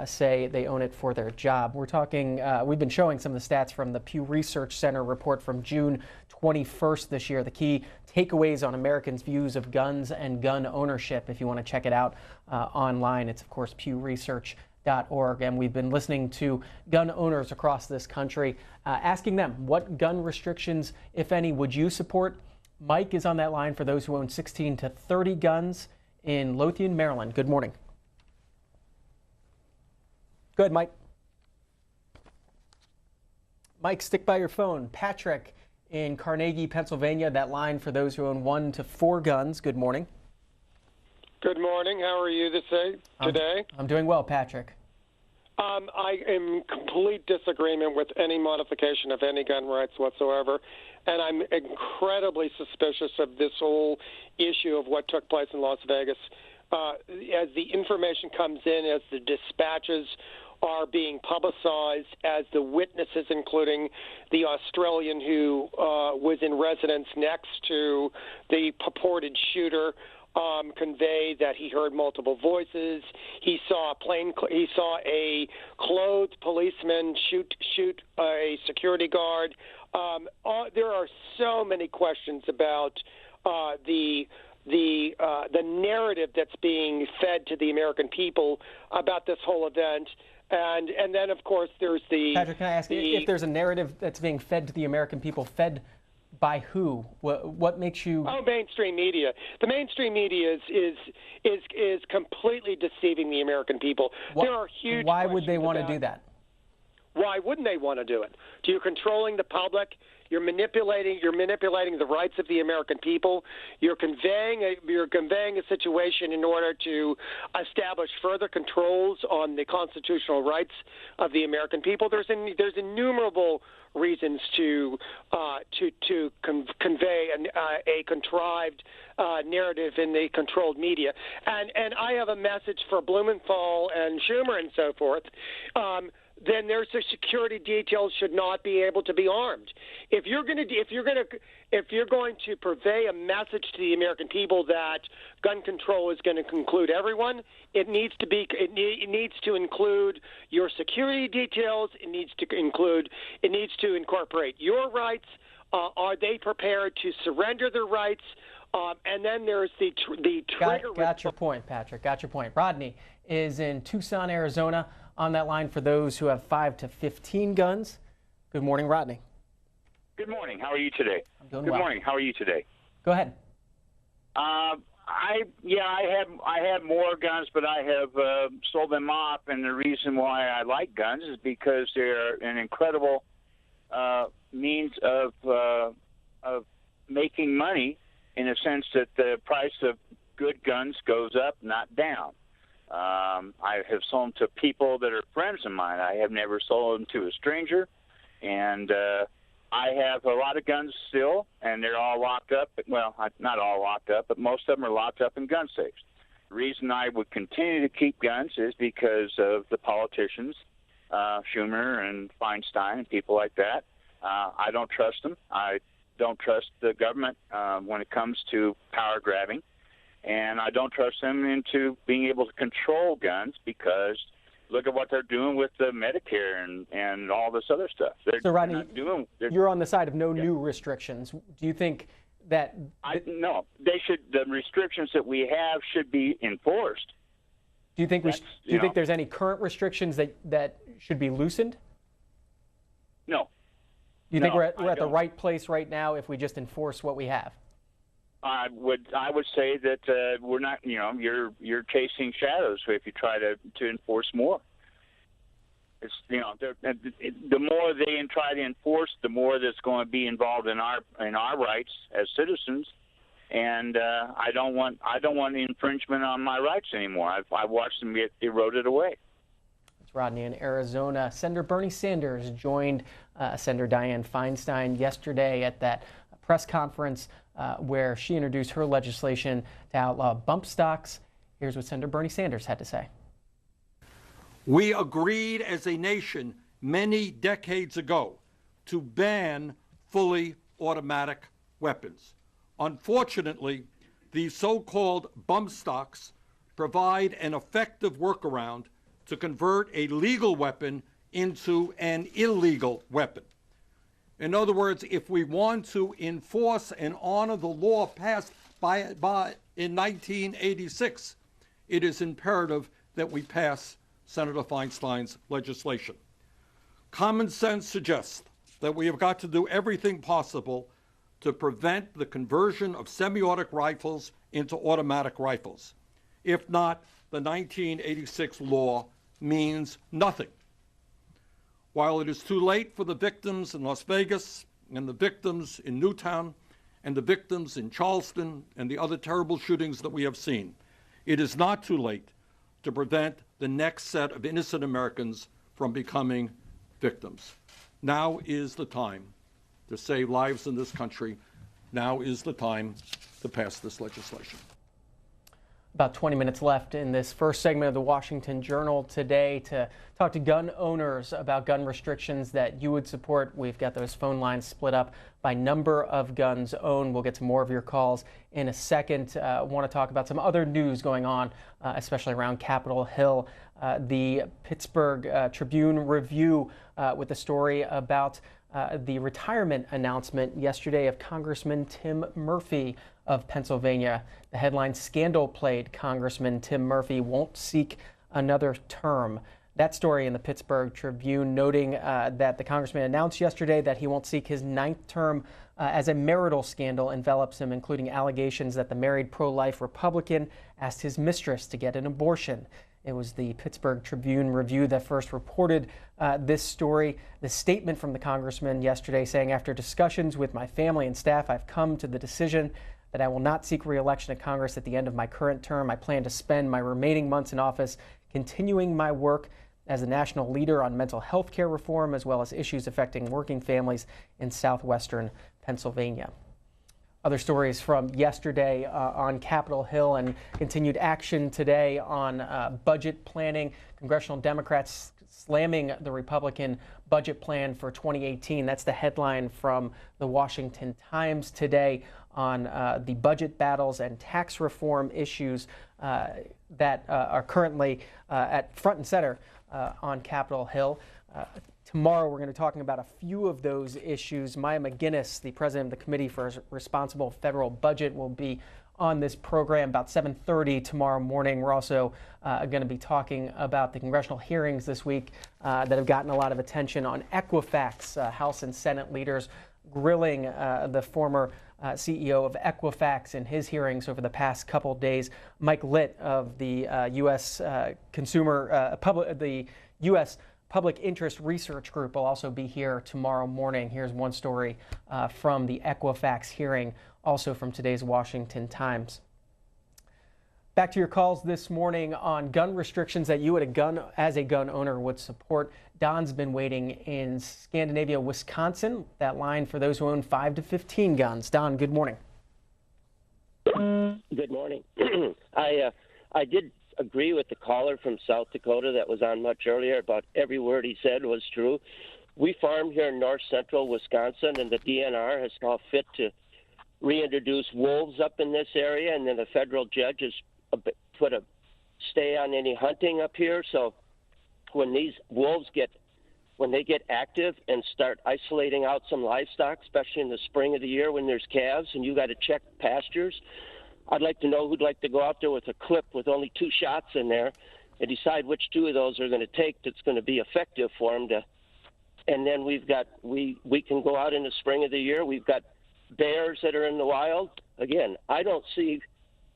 say they own it for their job. We're talking, we've been showing some of the stats from the Pew Research Center report from June 21st this year, the key takeaways on Americans' views of guns and gun ownership. If you want to check it out online, it's of course pewresearch.org. And we've been listening to gun owners across this country, asking them what gun restrictions, if any, would you support? Mike is on that line for those who own 16 to 30 guns in Lothian, Maryland. Good morning. Go ahead, Mike. Mike, stick by your phone. Patrick in Carnegie, Pennsylvania. That line for those who own 1 to 4 guns. Good morning. Good morning. How are you today? I'm doing well, Patrick. I am in complete disagreement with any modification of any gun rights whatsoever, and I'm incredibly suspicious of this whole issue of what took place in Las Vegas. As the information comes in, as the dispatches are being publicized, as the witnesses, including the Australian who was in residence next to the purported shooter, convey that he heard multiple voices. He saw a clothed policeman shoot a security guard. There are so many questions about the narrative that's being fed to the American people about this whole event. And then, of course, there's the... Patrick, can I ask if there's a narrative that's being fed to the American people, fed by who? What makes you... Oh, mainstream media. The mainstream media is completely deceiving the American people. There are huge... Why would they want to do that? Why wouldn't they want to do it? You're controlling the public. You're manipulating the rights of the American people. You're conveying a situation in order to establish further controls on the constitutional rights of the American people. There's innumerable reasons to convey a contrived narrative in the controlled media. And I have a message for Blumenthal and Schumer and so forth. Then their security details should not be able to be armed. If you're going to purvey a message to the American people that gun control is going to include everyone, it needs to include your security details. It needs to incorporate your rights. Are they prepared to surrender their rights? And then there's the trigger. Got your point, Patrick. Got your point. Rodney is in Tucson, Arizona. On that line for those who have 5 to 15 guns. Good morning, Rodney. Good morning. How are you today? I'm doing well. Good morning. How are you today? Go ahead. I have more guns, but I have sold them off, and the reason why I like guns is because they're an incredible means of making money, in a sense that the price of good guns goes up, not down. I have sold them to people that are friends of mine. I have never sold them to a stranger. And I have a lot of guns still, and they're all locked up. Well, not all locked up, but most of them are locked up in gun safes. The reason I would continue to keep guns is because of the politicians, Schumer and Feinstein and people like that. I don't trust them. I don't trust the government when it comes to power grabbing. And I don't trust them into being able to control guns because look at what they're doing with the Medicare and all this other stuff. So, Rodney, you're on the side of no new restrictions. Do you think that... No, they should. The restrictions that we have should be enforced. Do you think think there's any current restrictions that should be loosened? No. Do you think we're at the right place right now if we just enforce what we have? I would say that we're not. You're chasing shadows if you try to enforce more. It's the more they try to enforce, the more that's going to be involved in our rights as citizens. And I don't want infringement on my rights anymore. I've watched them get eroded away. It's Rodney in Arizona. Senator Bernie Sanders joined Senator Dianne Feinstein yesterday at that press conference where she introduced her legislation to outlaw bump stocks. Here's what Senator Bernie Sanders had to say. We agreed as a nation many decades ago to ban fully automatic weapons. Unfortunately, these so-called bump stocks provide an effective workaround to convert a legal weapon into an illegal weapon. In other words, if we want to enforce and honor the law passed in 1986, it is imperative that we pass Senator Feinstein's legislation. Common sense suggests that we have got to do everything possible to prevent the conversion of semi-automatic rifles into automatic rifles. If not, the 1986 law means nothing. While it is too late for the victims in Las Vegas and the victims in Newtown and the victims in Charleston and the other terrible shootings that we have seen, it is not too late to prevent the next set of innocent Americans from becoming victims. Now is the time to save lives in this country. Now is the time to pass this legislation. About 20 minutes left in this first segment of the Washington Journal today to talk to gun owners about gun restrictions that you would support. We've got those phone lines split up by number of guns owned. We'll get to more of your calls in a second. I want to talk about some other news going on, especially around Capitol Hill. The Pittsburgh Tribune Review with a story about the retirement announcement yesterday of Congressman Tim Murphy of Pennsylvania. The headline, "Scandal-Plagued Congressman Tim Murphy won't seek another term." That story in the Pittsburgh Tribune noting that the congressman announced yesterday that he won't seek his 9th term as a marital scandal envelops him, including allegations that the married pro-life Republican asked his mistress to get an abortion. It was the Pittsburgh Tribune Review that first reported this story. The statement from the congressman yesterday saying, "After discussions with my family and staff, I've come to the decision that I will not seek re-election to Congress at the end of my current term. I plan to spend my remaining months in office continuing my work as a national leader on mental health care reform, as well as issues affecting working families in southwestern Pennsylvania." Other stories from yesterday on Capitol Hill and continued action today on budget planning. Congressional Democrats slamming the Republican budget plan for 2018. That's the headline from the Washington Times today on the budget battles and tax reform issues that are currently at front and center on Capitol Hill. Tomorrow, we're going to be talking about a few of those issues. Maya McGinnis, the president of the Committee for Responsible Federal Budget, will be on this program about 7:30 tomorrow morning. We're also going to be talking about the congressional hearings this week that have gotten a lot of attention on Equifax. House and Senate leaders grilling the former CEO of Equifax in his hearings over the past couple of days. Mike Litt of the U.S. Public Interest Research Group will also be here tomorrow morning. Here's one story from the Equifax hearing, also from today's Washington Times. Back to your calls this morning on gun restrictions that you as a gun owner would support. Don's been waiting in Scandinavia, Wisconsin. That line for those who own 5 to 15 guns. Don, good morning. Good morning. I did agree with the caller from South Dakota that was on much earlier. About every word he said was true. We farm here in north central Wisconsin, and the DNR has saw fit to reintroduce wolves up in this area, and then the federal judge has put a stay on any hunting up here. So when these wolves get active and start isolating out some livestock, especially in the spring of the year when there's calves and you got to check pastures, I'd like to know who'd like to go out there with a clip with only 2 shots in there and decide which 2 of those are going to take that's going to be effective for them to. And then we can go out in the spring of the year. We've got bears that are in the wild. Again, I don't see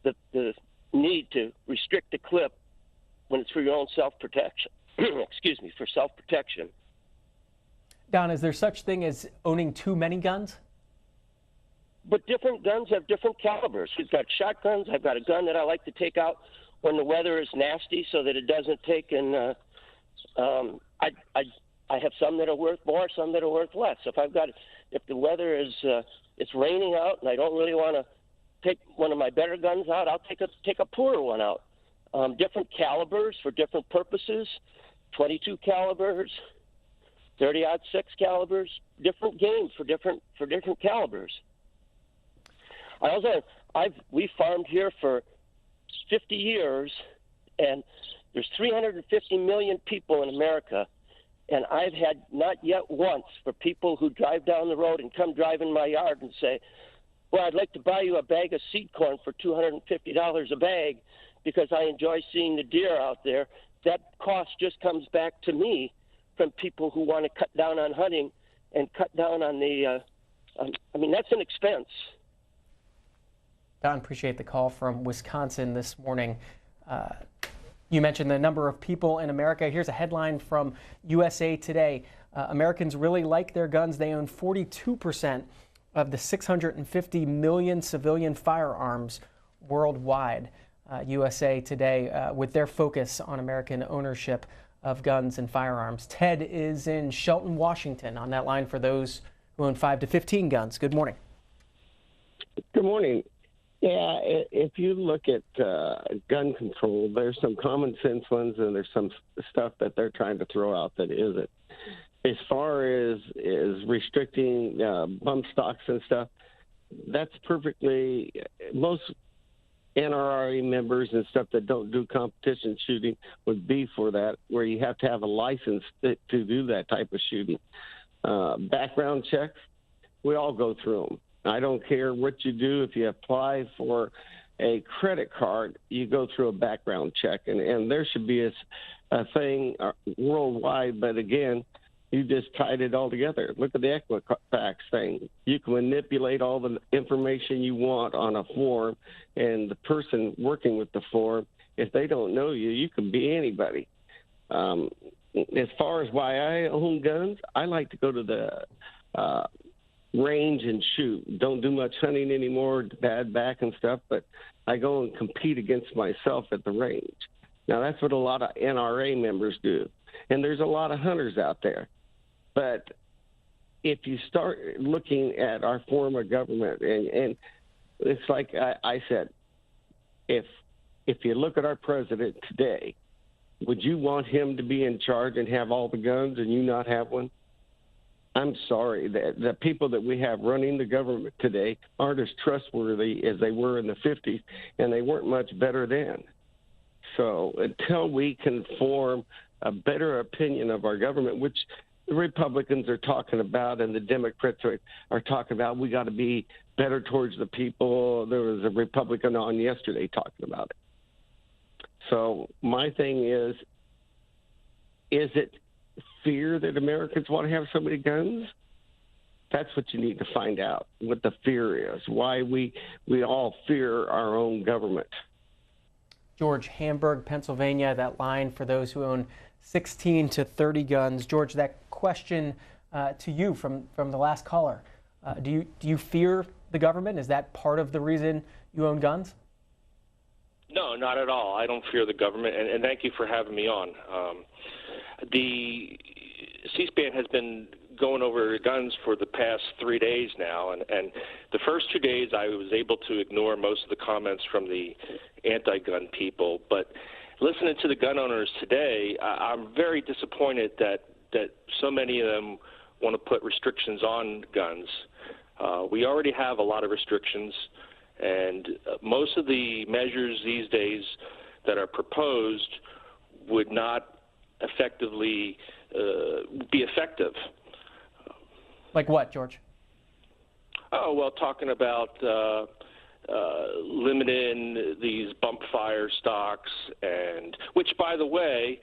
the need to restrict the clip when it's for your own self-protection. Excuse me, for self-protection. Don, is there such thing as owning too many guns? But different guns have different calibers. We've got shotguns. I've got a gun that I like to take out when the weather is nasty so that it doesn't take in. I have some that are worth more, some that are worth less. If the weather is it's raining out and I don't really want to take one of my better guns out, I'll take a poorer one out. Different calibers for different purposes, 22 calibers, 30-06 calibers, different games for different calibers. We farmed here for 50 years, and there's 350 million people in America, and I've had not yet once for people who drive down the road and come drive in my yard and say, well, I'd like to buy you a bag of seed corn for $250 a bag because I enjoy seeing the deer out there. That cost just comes back to me from people who want to cut down on hunting and cut down on that's an expense. Don, appreciate the call from Wisconsin this morning. You mentioned the number of people in America. Here's a headline from USA Today. Americans really like their guns. They own 42% of the 650 million civilian firearms worldwide. USA Today, with their focus on American ownership of guns and firearms. Ted is in Shelton, Washington, on that line for those who own 5 to 15 guns. Good morning. Good morning. Yeah, if you look at gun control, there's some common sense ones and there's some stuff that they're trying to throw out that isn't. As far as restricting bump stocks and stuff, that's perfectly, most NRA members and stuff that don't do competition shooting would be for that, where you have to have a license to do that type of shooting. Background checks, we all go through them. I don't care what you do. If you apply for a credit card, you go through a background check, and there should be a thing worldwide. But again, you just tied it all together. Look at the Equifax thing. You can manipulate all the information you want on a form, and the person working with the form, if they don't know you, you can be anybody. As far as why I own guns, I like to go to the range and shoot. Don't do much hunting anymore, bad back and stuff, but I go and compete against myself at the range. Now, that's what a lot of NRA members do, and there's a lot of hunters out there. But if you start looking at our form of government, and it's like I said, if you look at our president today, would you want him to be in charge and have all the guns and you not have one? I'm sorry, the people that we have running the government today aren't as trustworthy as they were in the 50s, and they weren't much better then. So until we can form a better opinion of our government, which the Republicans are talking about and the Democrats are talking about, we got to be better towards the people. There was a Republican on yesterday talking about it. So my thing is it fear that Americans want to have so many guns? That's what you need to find out, what the fear is, why we all fear our own government. George, Hamburg, Pennsylvania, that line for those who own 16 to 30 guns. George, that question to you from the last caller. Do you fear the government? Is that part of the reason you own guns? No, not at all. I don't fear the government, and thank you for having me on. The C-SPAN has been going over guns for the past 3 days now, and the first 2 days I was able to ignore most of the comments from the anti-gun people, but listening to the gun owners today, I'm very disappointed that so many of them want to put restrictions on guns. We already have a lot of restrictions, and most of the measures these days that are proposed would not effectively be effective. Like what, George? Oh, well, talking about limiting these bump fire stocks, and which, by the way,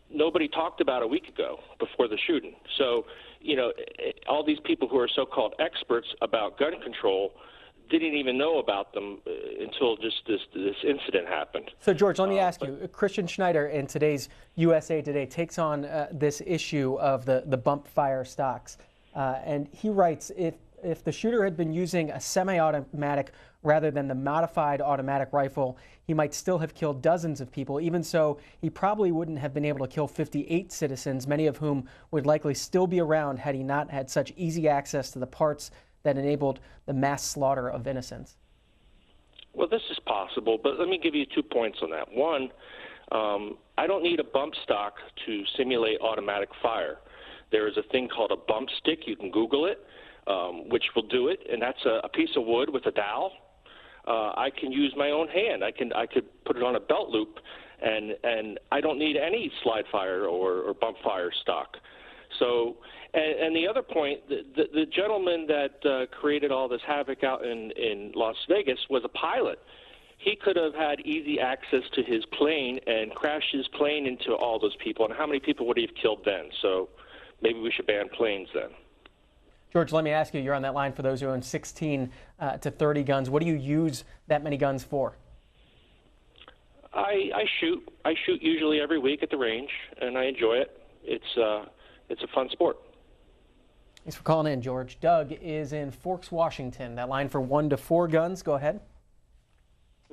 nobody talked about a week ago before the shooting. So, you know, all these people who are so-called experts about gun control didn't even know about them until just this incident happened. So, George, let me ask you. Christian Schneider in today's USA Today takes on this issue of the bump fire stocks. And he writes, if the shooter had been using a semi-automatic rather than the modified automatic rifle, he might still have killed dozens of people. Even so, he probably wouldn't have been able to kill 58 citizens, many of whom would likely still be around had he not had such easy access to the parts that enabled the mass slaughter of innocents. Well, this is possible, but let me give you 2 points on that. One, I don't need a bump stock to simulate automatic fire. There is a thing called a bump stick. You can Google it, which will do it, and that's a piece of wood with a dowel. I can use my own hand. I could put it on a belt loop, and I don't need any slide fire or bump fire stock. So, and the other point, the gentleman that created all this havoc out in Las Vegas was a pilot. He could have had easy access to his plane and crashed his plane into all those people. And how many people would he have killed then? So maybe we should ban planes then. George, let me ask you, you're on that line for those who own 16 to 30 guns. What do you use that many guns for? I shoot. I shoot usually every week at the range, and I enjoy it. It's a fun sport. Thanks for calling in, George. Doug is in Forks, Washington. That line for 1 to 4 guns. Go ahead.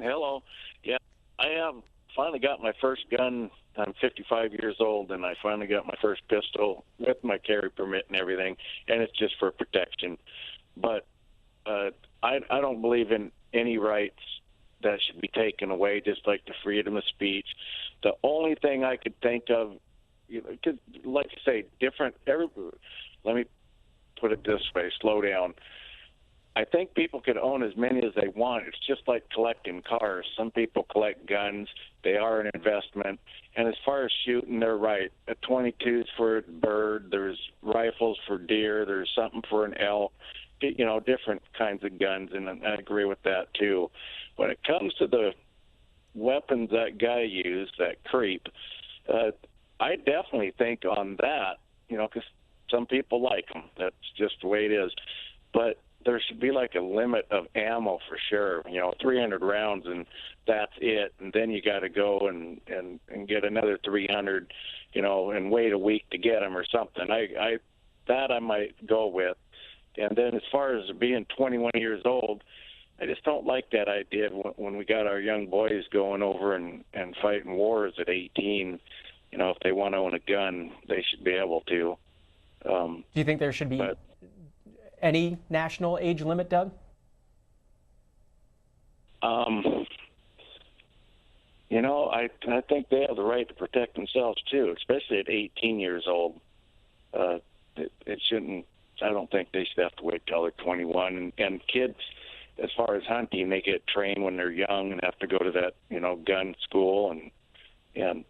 Hello. Yeah, I have finally got my first gun. I'm 55 years old, and I finally got my first pistol with my carry permit and everything, and it's just for protection. But I don't believe in any rights that should be taken away, just like the freedom of speech. The only thing I could think of, cause like I say, let me put it this way, slow down. I think people could own as many as they want. It's just like collecting cars. Some people collect guns. They are an investment. And as far as shooting, they're right. A 22 is for a bird. There's rifles for deer. There's something for an elk. Different kinds of guns, and I agree with that too. When it comes to the weapons that guy used, that creep, I definitely think on that, because some people like them. That's just the way it is. But there should be like a limit of ammo for sure, 300 rounds, and that's it. And then you got to go and get another 300, and wait a week to get them or something. I might go with. And then as far as being 21 years old, I just don't like that idea when we got our young boys going over and fighting wars at 18. If they want to own a gun, they should be able to. Do you think there should be any national age limit, Doug? I think they have the right to protect themselves too, especially at 18 years old. It shouldn't. I don't think they should have to wait till they're 21. And kids, as far as hunting, they get trained when they're young and have to go to that, gun school and they,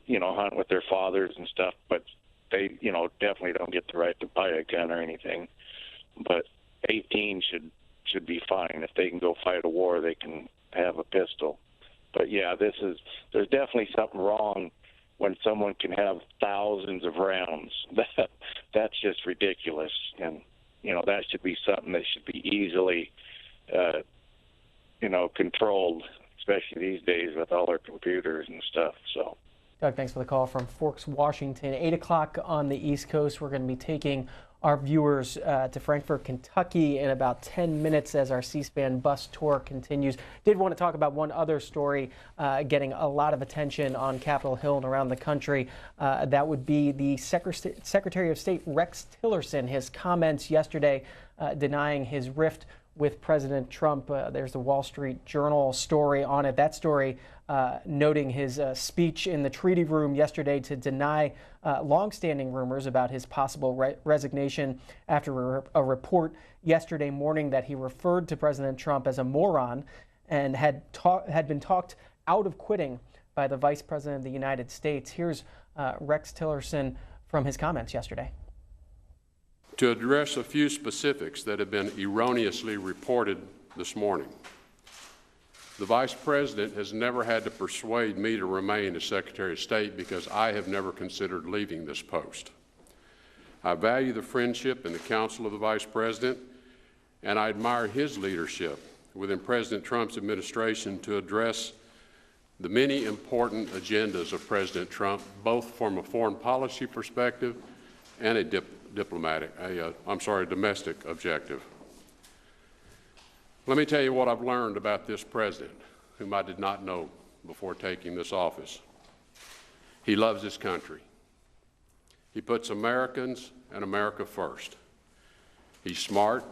hunt with their fathers and stuff. But they, definitely don't get the right to buy a gun or anything. But 18 should be fine. If they can go fight a war, they can have a pistol. But yeah, there's definitely something wrong when someone can have thousands of rounds. That's just ridiculous. And, that should be something that should be easily, controlled, especially these days with all our computers and stuff. So, Doug, thanks for the call from Forks, Washington. 8 o'clock on the East Coast. We're going to be taking our viewers to Frankfort, Kentucky in about 10 minutes as our C-SPAN bus tour continues. Did want to talk about one other story getting a lot of attention on Capitol Hill and around the country. That would be the Secretary of State Rex Tillerson, his comments yesterday denying his rift with President Trump. There's the Wall Street Journal story on it. That story noting his speech in the treaty room yesterday to deny longstanding rumors about his possible resignation after a report yesterday morning that he referred to President Trump as a moron and had been talked out of quitting by the Vice President of the United States. Here's Rex Tillerson from his comments yesterday. To address a few specifics that have been erroneously reported this morning. The Vice President has never had to persuade me to remain as Secretary of State because I have never considered leaving this post. I value the friendship and the counsel of the Vice President, and I admire his leadership within President Trump's administration to address the many important agendas of President Trump, both from a foreign policy perspective and a domestic objective. Let me tell you what I've learned about this president, whom I did not know before taking this office. He loves his country. He puts Americans and America first. He's smart.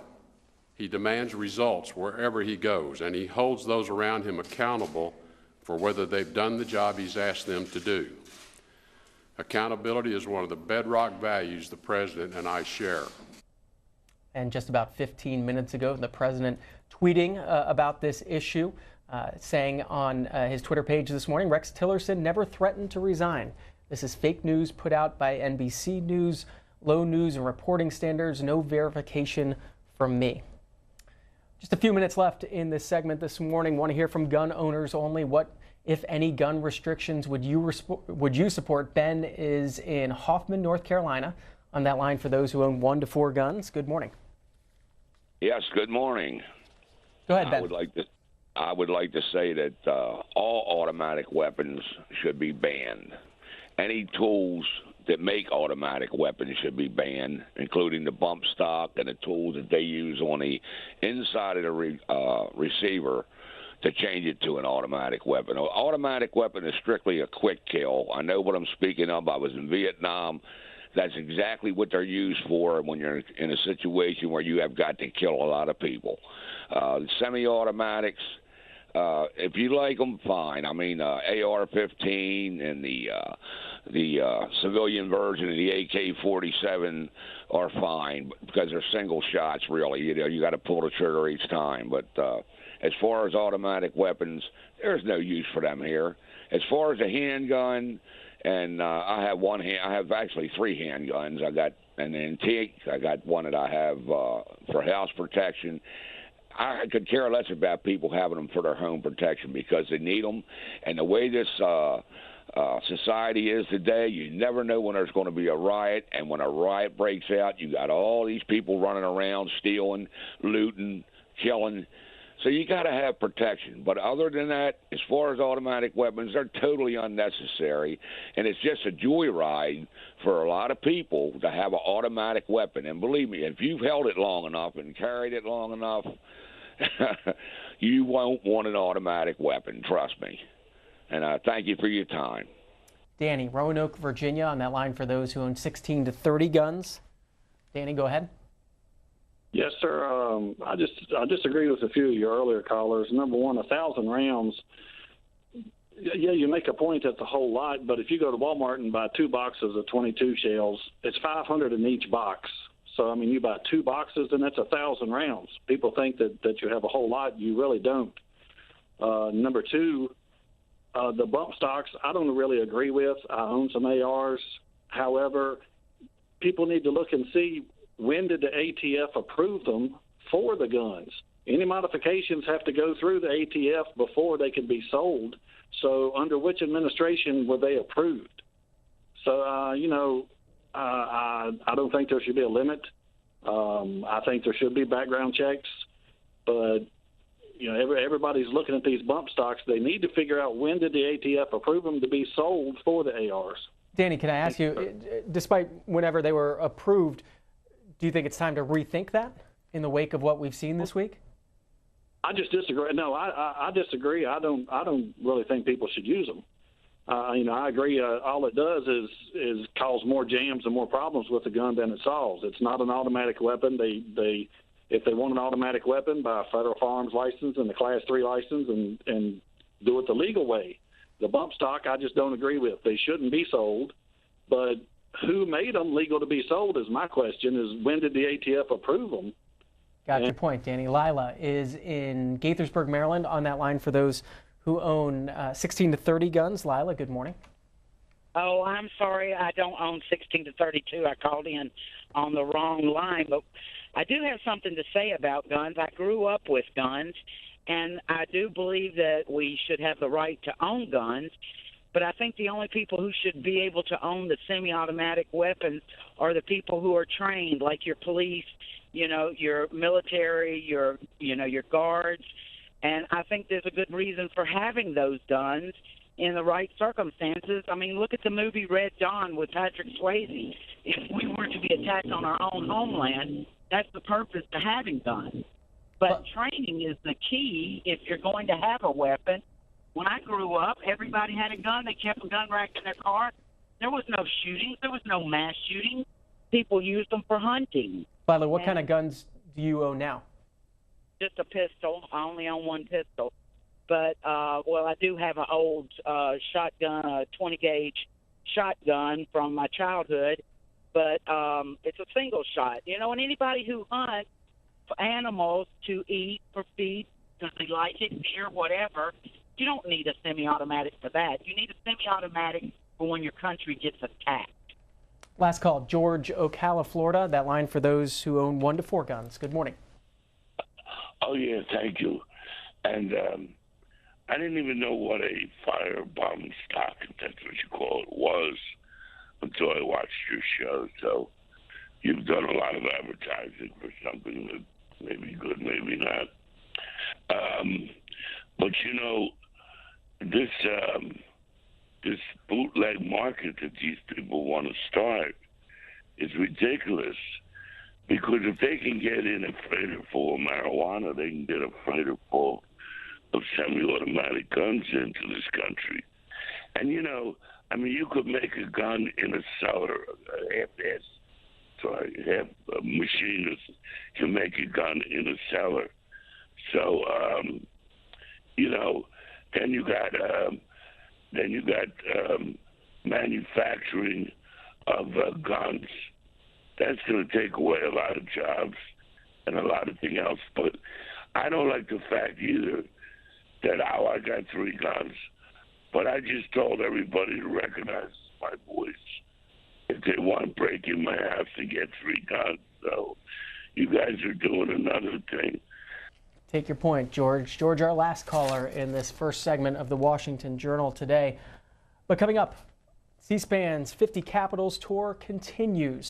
He demands results wherever he goes, and he holds those around him accountable for whether they've done the job he's asked them to do. Accountability is one of the bedrock values the president and I share. And just about 15 minutes ago, the president tweeting about this issue, saying on his Twitter page this morning, Rex Tillerson never threatened to resign. This is fake news put out by NBC News, low news and reporting standards, no verification from me. Just a few minutes left in this segment this morning. Want to hear from gun owners only. What, if any, gun restrictions would you support? Ben is in Hoffman, North Carolina, on that line for those who own 1 to 4 guns. Good morning. Yes, good morning. Go ahead, Ben. I would like to say that all automatic weapons should be banned. Any tools that make automatic weapons should be banned, including the bump stock and the tools that they use on the inside of the receiver to change it to an automatic weapon. An automatic weapon is strictly a quick kill. I know what I'm speaking of. I was in Vietnam. That's exactly what they're used for when you're in a situation where you have got to kill a lot of people. The semi-automatics, if you like them, fine. I mean, AR-15 and the civilian version of the AK-47 are fine because they're single shots, really. You got to pull the trigger each time. But as far as automatic weapons, there's no use for them here. As far as a handgun, and I have actually 3 handguns. I got an antique. I got one that I have for house protection. I could care less about people having them for their home protection because they need them. And the way this society is today, you never know when there's going to be a riot. And when a riot breaks out, you got all these people running around stealing, looting, killing. So you got to have protection. But other than that, as far as automatic weapons, they're totally unnecessary. And it's just a joyride for a lot of people to have an automatic weapon. And believe me, if you've held it long enough and carried it long enough, you won't want an automatic weapon, trust me. And thank you for your time. Danny, Roanoke, Virginia, on that line for those who own 16 to 30 guns. Danny, go ahead. Yes, sir. I disagree with a few of your earlier callers. Number one, 1,000 rounds. Yeah, you make a point that's a whole lot, but if you go to Walmart and buy 2 boxes of 22 shells, it's $500 in each box. So, I mean, you buy 2 boxes, and that's 1,000 rounds. People think that you have a whole lot. You really don't. Number two, the bump stocks, I don't really agree with. I own some ARs. However, people need to look and see, when did the ATF approve them for the guns? Any modifications have to go through the ATF before they can be sold. So under which administration were they approved? So, I don't think there should be a limit. I think there should be background checks. But, everybody's looking at these bump stocks. They need to figure out, when did the ATF approve them to be sold for the ARs? Danny, can I ask you, despite whenever they were approved, do you think it's time to rethink that in the wake of what we've seen this week? I just disagree. No, I disagree. I don't really think people should use them. I agree. All it does is cause more jams and more problems with the gun than it solves. It's not an automatic weapon. If they want an automatic weapon, buy a federal firearms license and the Class 3 license and do it the legal way. The bump stock, I just don't agree with. They shouldn't be sold, but who made them legal to be sold is my question, is when did the ATF approve them? Got your point, Danny. Lila is in Gaithersburg, Maryland, on that line for those who own 16 to 30 guns. Lila, good morning. Oh, I'm sorry. I don't own 16 to 32. I called in on the wrong line. But I do have something to say about guns. I grew up with guns, and I do believe that we should have the right to own guns. But I think the only people who should be able to own the semi-automatic weapons are the people who are trained, like your police, your military, your guards. And I think there's a good reason for having those guns in the right circumstances. I mean, look at the movie Red Dawn with Patrick Swayze. If we were to be attacked on our own homeland, that's the purpose to having guns. But training is the key if you're going to have a weapon. When I grew up, everybody had a gun. They kept a gun rack in their car. There was no shootings. There was no mass shooting. People used them for hunting. Lila, what kind of guns do you own now? Just a pistol. I only own one pistol. But, I do have an old shotgun, a 20-gauge shotgun from my childhood. But it's a single shot. And anybody who hunts for animals to eat, for feed, because they like it, deer, whatever, you don't need a semi-automatic for that. You need a semi-automatic for when your country gets attacked. Last call, George, Ocala, Florida. That line for those who own 1 to 4 guns. Good morning. Oh, yeah, thank you. And I didn't even know what a firebomb stock, if that's what you call it, was until I watched your show. So you've done a lot of advertising for something that may be good, maybe not. But you know, this this bootleg market that these people want to start is ridiculous. Because if they can get in a freighter full of marijuana, they can get a freighter full of semi-automatic guns into this country. And you know, I mean, you could make a gun in a cellar, half machinists can make a gun in a cellar. So, you know, then you got manufacturing of guns. That's going to take away a lot of jobs and a lot of things else. But I don't like the fact either that I got 3 guns. But I just told everybody to recognize my voice if they want to break in my house and get 3 guns. So you guys are doing another thing. Take your point, George. George, our last caller in this first segment of the Washington Journal today. But coming up, C-SPAN's 50 Capitals tour continues.